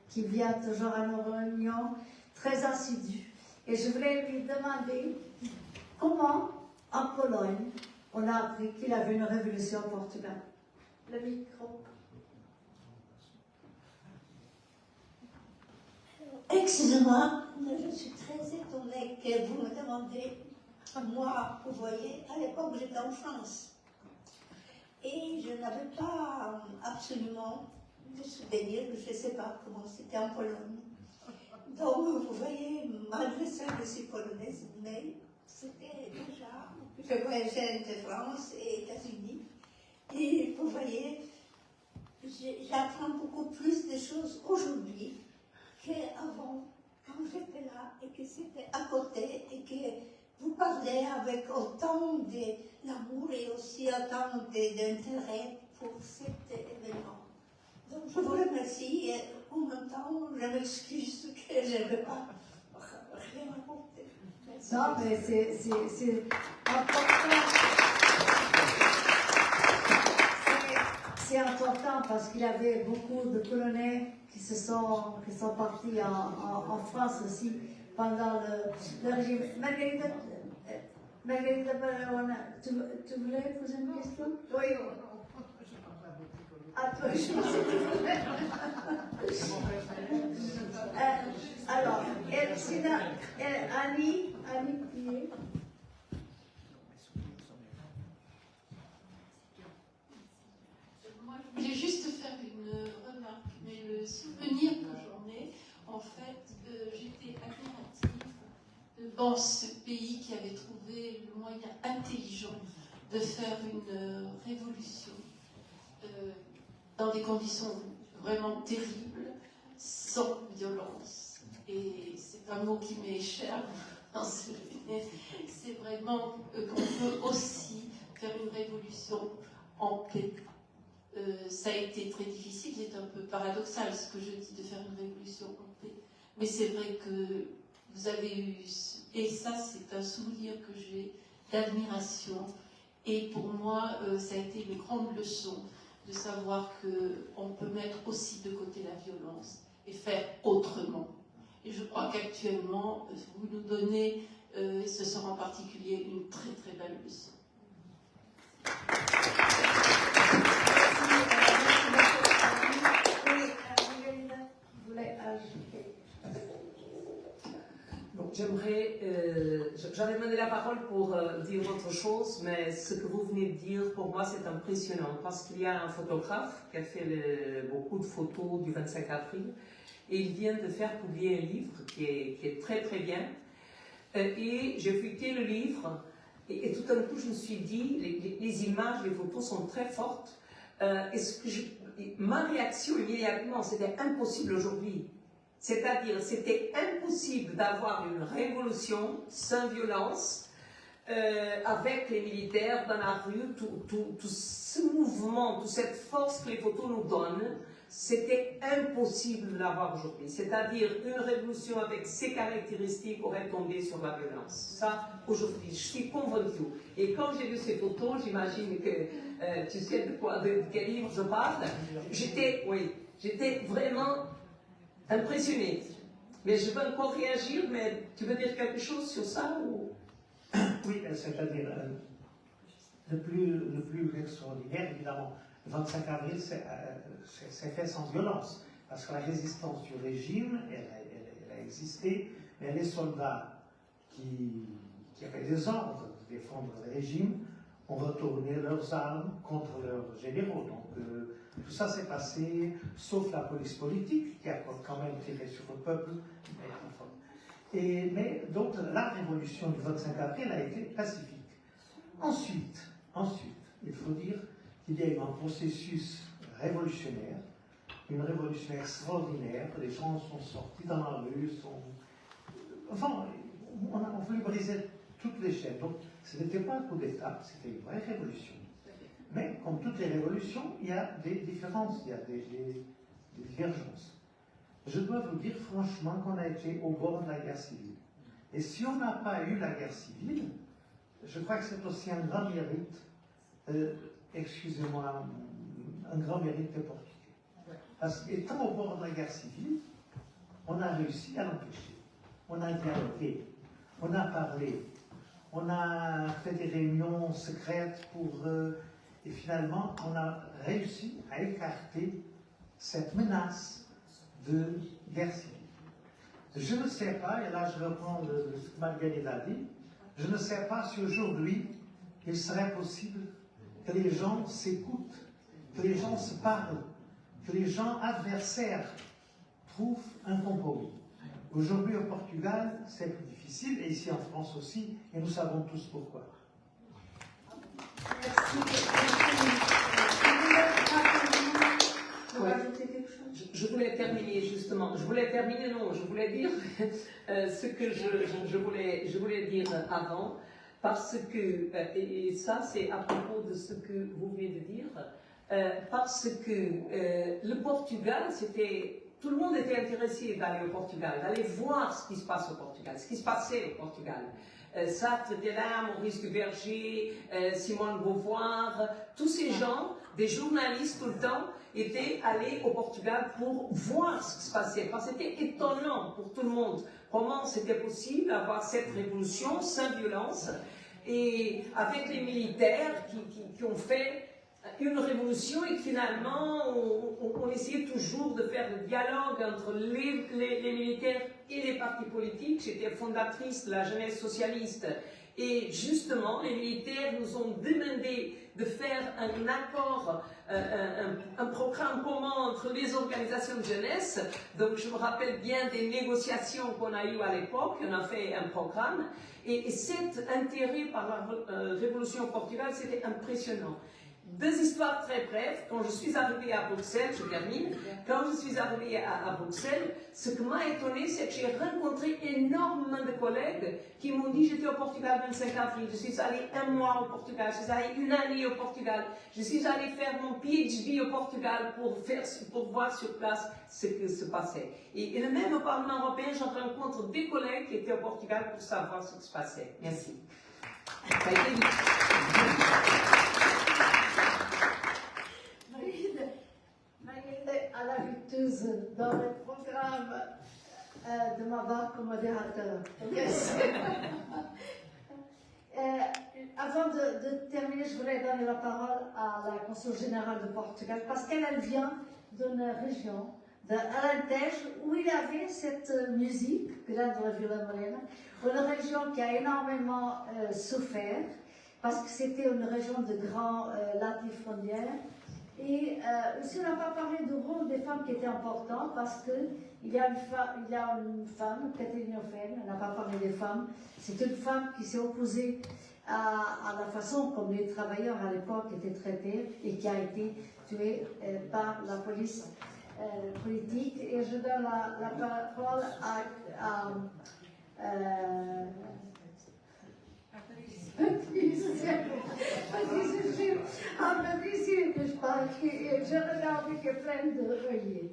qui vient toujours à nos réunions, très assidue. Et je voulais lui demander comment, en Pologne, on a appris qu'il y avait une révolution au Portugal. Le micro. Excusez-moi, je suis très étonnée que vous me demandez, moi, vous voyez, à l'époque j'étais en France et je n'avais pas absolument de souvenir, je ne sais pas comment c'était en Pologne. Donc vous voyez, malgré ça je suis polonaise, mais c'était déjà, je voyageais entre France et États-Unis et vous voyez, j'apprends beaucoup plus de choses aujourd'hui qu'avant, quand j'étais là et que c'était à côté et que vous parlez avec autant d'amour et aussi autant d'intérêt pour cet événement. Donc je vous remercie et en même temps je m'excuse que je ne vais pas rien raconter. Merci. Non, mais c'est important. C'est important parce qu'il y avait beaucoup de Polonais qui sont partis en France aussi pendant le régime. Margarita Barahona, tu voulais poser une question? Oui. Ah, toi, je pensais que tu voulais. Alors, Annie qui est? Je voulais juste faire une remarque, mais le souvenir que j'en ai, en fait, j'étais admirative devant ce pays qui avait trouvé le moyen intelligent de faire une révolution dans des conditions vraiment terribles, sans violence. Et c'est un mot qui m'est cher dans ce film. C'est vraiment qu'on peut aussi faire une révolution en paix. Ça a été très difficile, c'est un peu paradoxal ce que je dis de faire une révolution en paix. Mais c'est vrai que vous avez eu, et ça c'est un souvenir que j'ai d'admiration. Et pour moi, ça a été une grande leçon de savoir qu'on peut mettre aussi de côté la violence et faire autrement. Et je crois qu'actuellement, vous nous donnez, ce sera en particulier une très très belle leçon. Donc j'avais demandé la parole pour dire autre chose, mais ce que vous venez de dire, pour moi, c'est impressionnant, parce qu'il y a un photographe qui a fait beaucoup de photos du 25 avril, et il vient de faire publier un livre qui est très très bien, et j'ai feuilleté le livre, et tout d'un coup, je me suis dit, les images, les photos sont très fortes, ma réaction immédiatement, c'était impossible aujourd'hui. C'est-à-dire, c'était impossible d'avoir une révolution sans violence, avec les militaires dans la rue, tout ce mouvement, toute cette force que les photos nous donnent, c'était impossible de l'avoir aujourd'hui. C'est-à-dire, une révolution avec ces caractéristiques aurait tombé sur la violence. Ça, aujourd'hui, je suis convaincue. Et quand j'ai vu ces photos, j'imagine que tu sais de quel livre je parle, j'étais vraiment impressionné. Mais je veux encore réagir, mais tu veux dire quelque chose sur ça ou... Oui, c'est-à-dire, le plus extraordinaire, évidemment, le 25 avril, c'est fait sans violence, parce que la résistance du régime, elle a existé, mais les soldats qui avaient des ordres de défendre le régime ont retourné leurs armes contre leurs généraux. Donc, tout ça s'est passé, sauf la police politique, qui a quand même tiré sur le peuple. Mais donc, la révolution du 25 avril a été pacifique. Ensuite, il faut dire qu'il y a eu un processus révolutionnaire, une révolution extraordinaire, les gens sont sortis dans la rue, enfin, on voulait briser toutes les chaînes. Donc, ce n'était pas un coup d'État, c'était une vraie révolution. Mais, comme toutes les révolutions, il y a des différences, il y a des divergences. Je dois vous dire franchement qu'on a été au bord de la guerre civile. Et si on n'a pas eu la guerre civile, je crois que c'est aussi un grand mérite, excusez-moi, un grand mérite des Portugais. Parce qu'étant au bord de la guerre civile, on a réussi à l'empêcher. On a dialogué, on a parlé, on a fait des réunions secrètes et finalement, on a réussi à écarter cette menace de guerre civile. Je ne sais pas, et là je reprends ce que Margarita a dit, je ne sais pas si aujourd'hui il serait possible que les gens s'écoutent, que les gens se parlent, que les gens adversaires trouvent un compromis. Aujourd'hui au Portugal, c'est plus difficile, et ici en France aussi, et nous savons tous pourquoi. Je voulais terminer justement, je voulais dire ce que je voulais dire avant, parce que, et ça c'est à propos de ce que vous venez de dire, parce que le Portugal, tout le monde était intéressé d'aller au Portugal, d'aller voir ce qui se passe au Portugal, ce qui se passait au Portugal. Sartre était là, Maurice Duverger, Simone de Beauvoir, tous ces gens, des journalistes tout le temps, étaient allés au Portugal pour voir ce qui se passait. Parce que c'était étonnant pour tout le monde comment c'était possible d'avoir cette révolution sans violence et avec les militaires qui ont fait une révolution et finalement on essayait toujours de faire le dialogue entre les militaires et les partis politiques. J'étais fondatrice de la jeunesse socialiste et justement les militaires nous ont demandé de faire un accord, un programme commun entre les organisations de jeunesse. Donc je me rappelle bien des négociations qu'on a eues à l'époque, on a fait un programme et cet intérêt par la révolution au Portugal, c'était impressionnant. Deux histoires très brèves. Quand je suis arrivée à Bruxelles, je termine, quand je suis arrivée à Bruxelles, ce qui m'a étonnée, c'est que j'ai rencontré énormément de collègues qui m'ont dit j'étais au Portugal le 25 avril, je suis allée un mois au Portugal, je suis allée une année au Portugal, je suis allée faire mon PhD au Portugal pour voir sur place ce qui se passait. Et même au Parlement européen, je rencontre des collègues qui étaient au Portugal pour savoir ce qui se passait. Merci. Ça a été vite. À la viteuse dans le programme de ma barre comme modérateur. Avant de terminer, je voudrais donner la parole à la consul générale de Portugal parce qu'elle vient d'une région, d'Alentejo, où il y avait cette musique, Grande Vila Morena, une région qui a énormément souffert parce que c'était une région de grands latifondières. Et aussi, on n'a pas parlé du rôle des femmes qui était important parce qu'il y a une femme, Catherine Ophène, on n'a pas parlé des femmes, c'est une femme qui s'est opposée à la façon comme les travailleurs à l'époque étaient traités et qui a été tuée par la police politique. Et je donne la parole à Patricia que je parle, et je regarde que plein de reliés.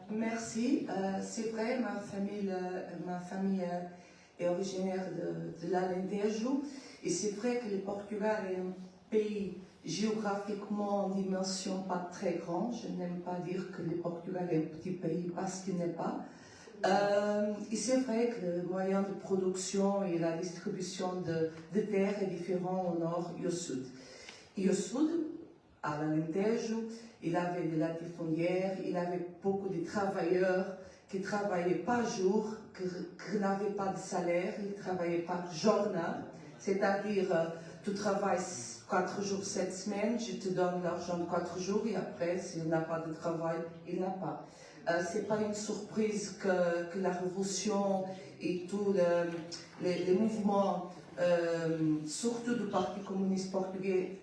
Merci. C'est vrai, ma famille est originaire de l'Alentejo, et c'est vrai que le Portugal est un pays géographiquement en dimension pas très grand. Je n'aime pas dire que le Portugal est un petit pays parce qu'il n'est pas. Et c'est vrai que le moyen de production et la distribution de terres est différent au nord et au sud. Et au sud, à l'Alentejo, il avait des latifondières, il avait beaucoup de travailleurs qui ne travaillaient pas jour, qui n'avaient pas de salaire, ils travaillaient par journée, c'est-à-dire tu travailles 4 jours cette semaine, je te donne l'argent de 4 jours et après, s'il n'a pas de travail, il n'a pas. Ce n'est pas une surprise que la révolution et tous les mouvements, surtout du Parti communiste portugais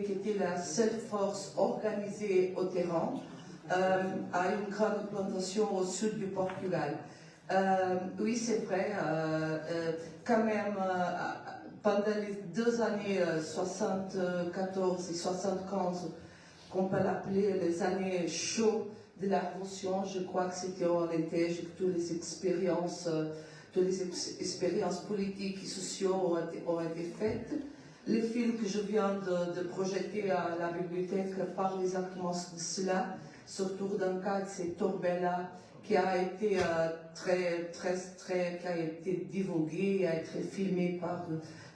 qui était la seule force organisée au terrain, a une grande plantation au sud du Portugal. Oui, c'est vrai, quand même, pendant les 2 années 74 et 75, qu'on peut l'appeler les années chaudes de la révolution, je crois que c'était en Alentejo que toutes les expériences politiques et sociales ont été faites. Le film que je viens de projeter à la bibliothèque parle exactement de cela, surtout d'un cas, c'est Torbella, qui a été qui a été divulgué, a été filmé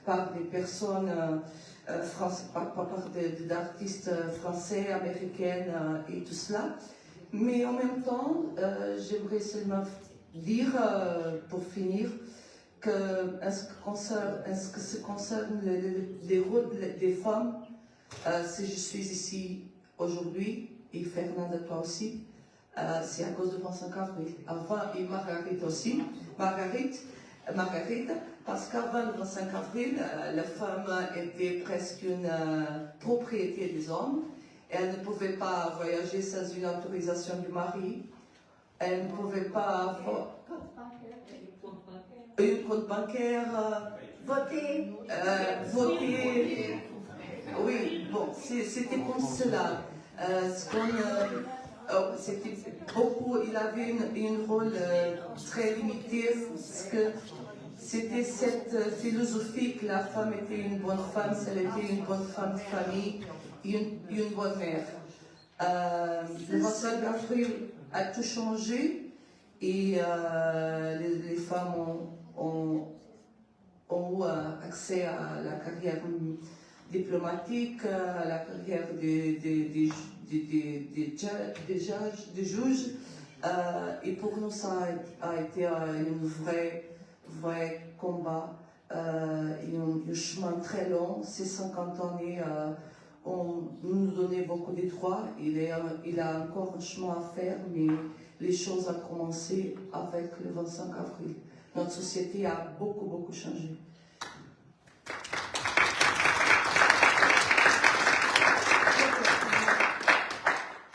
par des personnes par d'artistes français, américaines et tout cela. Mais en même temps, j'aimerais seulement dire, pour finir, que en ce que se concerne les rôles des femmes, si je suis ici aujourd'hui, et Fernanda toi aussi, c'est à cause de 25 avril. Avant, et Marguerite aussi, Marguerite, parce qu'avant le 25 avril, la femme était presque une propriété des hommes. Elle ne pouvait pas voyager sans une autorisation du mari. Elle ne pouvait pas avoir un compte bancaire, voter. Oui, bon, c'était comme cela. C'était beaucoup, il avait un rôle très limité, parce que c'était cette philosophie que la femme était une bonne femme, si elle était une bonne femme de famille, une bonne mère. Le 25 avril a tout changé et les femmes ont eu accès à la carrière diplomatique, à la carrière des juges. Et pour nous, ça a été un vrai combat, un chemin très long. Ces 50 années ont nous donné beaucoup de droits. Il a encore un chemin à faire, mais les choses ont commencé avec le 25 avril. Notre société a beaucoup changé.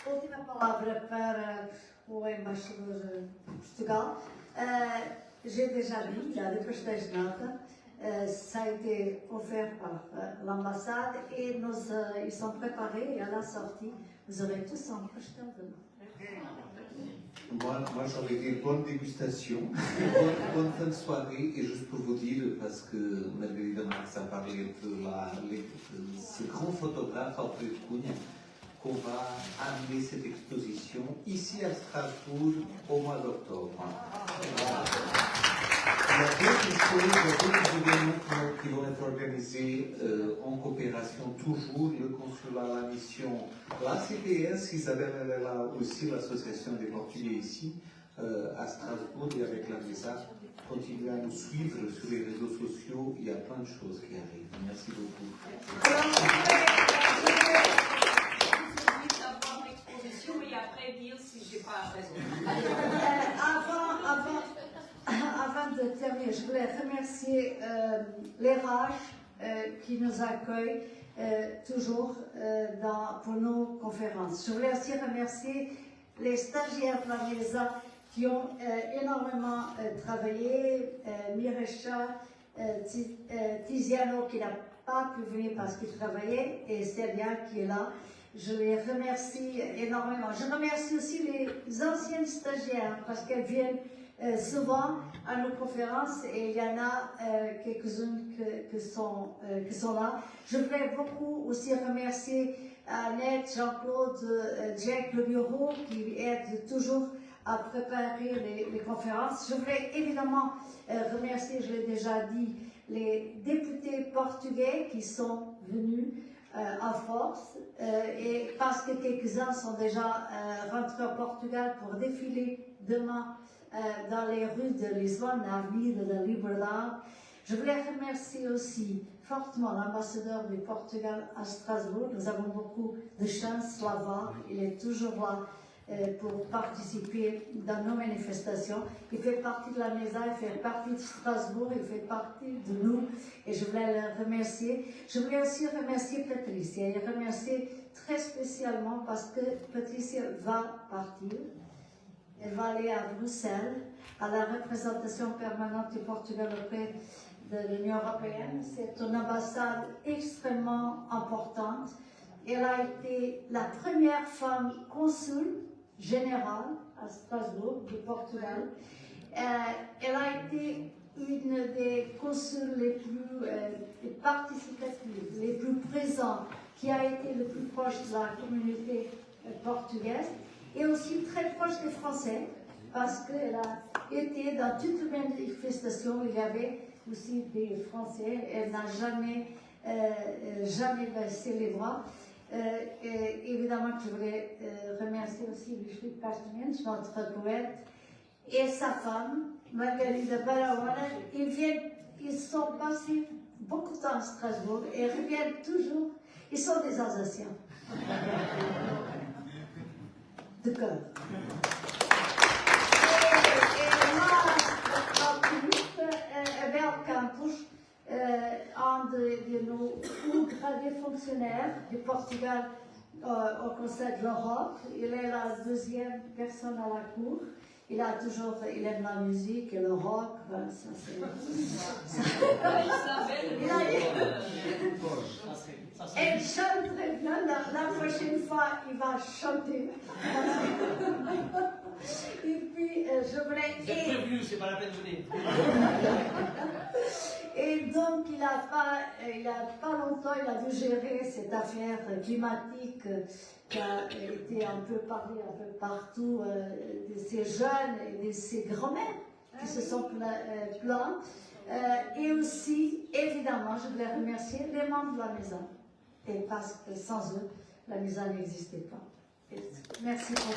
Última palavra para o embaixador de Portugal. J'ai déjà dit, il y a des prestations de notes. Ça a été offert par l'ambassade et ils sont préparés et à la sortie, vous aurez tous un prestation de notes. Moi j'aurais dit bonne dégustation, bonne fin de soirée, et juste pour vous dire, parce que Margarida Marx a parlé de ce grand photographe Alfred Cunha, qu'on va amener cette exposition ici à Strasbourg au mois d'octobre. Il y a d'autres événements qui vont être organisés en coopération toujours, le consulat, la mission, la CPS, Isabelle elle est là aussi, l'association des Portugais ici, à Strasbourg, et avec la MESA, continuez à nous suivre sur les réseaux sociaux, il y a plein de choses qui arrivent. Merci beaucoup. Et après dire si j'ai pas raison. Avant de terminer, je voulais remercier les RH qui nous accueillent toujours pour nos conférences. Je voulais aussi remercier les stagiaires de la MESA qui ont énormément travaillé, Mirecha, Tiziano qui n'a pas pu venir parce qu'il travaillait, et Célia qui est là. Je les remercie énormément. Je remercie aussi les anciennes stagiaires parce qu'elles viennent souvent à nos conférences, et il y en a quelques-unes qui sont là. Je voudrais beaucoup aussi remercier Annette, Jean-Claude, Jack le bureau qui aide toujours à préparer les conférences. Je voudrais évidemment remercier, je l'ai déjà dit, les députés portugais qui sont venus en force, et parce que quelques-uns sont déjà rentrés au Portugal pour défiler demain dans les rues de Lisbonne, l'avenue de la Liberdade. Je voulais remercier aussi fortement l'ambassadeur du Portugal à Strasbourg. Nous avons beaucoup de chance de l'avoir. Il est toujours là pour participer dans nos manifestations. Il fait partie de la MESA, il fait partie de Strasbourg, il fait partie de nous, et je voulais le remercier. Je voulais aussi remercier Patricia, et remercier très spécialement parce que Patricia va partir. Elle va aller à Bruxelles, à la représentation permanente du Portugal auprès de l'Union européenne. C'est une ambassade extrêmement importante. Elle a été la première femme consul générale à Strasbourg, du Portugal. Elle a été une des consuls les plus participatives, les plus présentes, qui a été le plus proche de la communauté portugaise, et aussi très proche des Français, parce qu'elle a été dans toutes les manifestations, il y avait aussi des Français. Elle n'a jamais baissé les bras. Et évidemment que je voulais remercier aussi Luís Pastemens, notre poète, et sa femme, Margarida Barahona. Ils sont passés beaucoup de temps à Strasbourg et reviennent toujours. Ils sont des Alsaciens. De cœur. Et nós, a Bel Campos, onde no radio fonctionnaire de Portugal au Conseil de l'Europe, il est la deuxième personne à la cour. Il aime la musique et le rock, ben, ça c'est... Il chante très bien, la prochaine fois il va chanter. Et puis je voulais... Vous êtes prévenu, c'est pas la peine de venir. Et donc il a pas longtemps, il a dû gérer cette affaire climatique qui a été un peu parlée un peu partout, de ces jeunes et de ces grands-mères qui se sont plaints. Et aussi, évidemment, je voulais remercier les membres de la maison. Et parce que sans eux, la maison n'existait pas. Et merci beaucoup.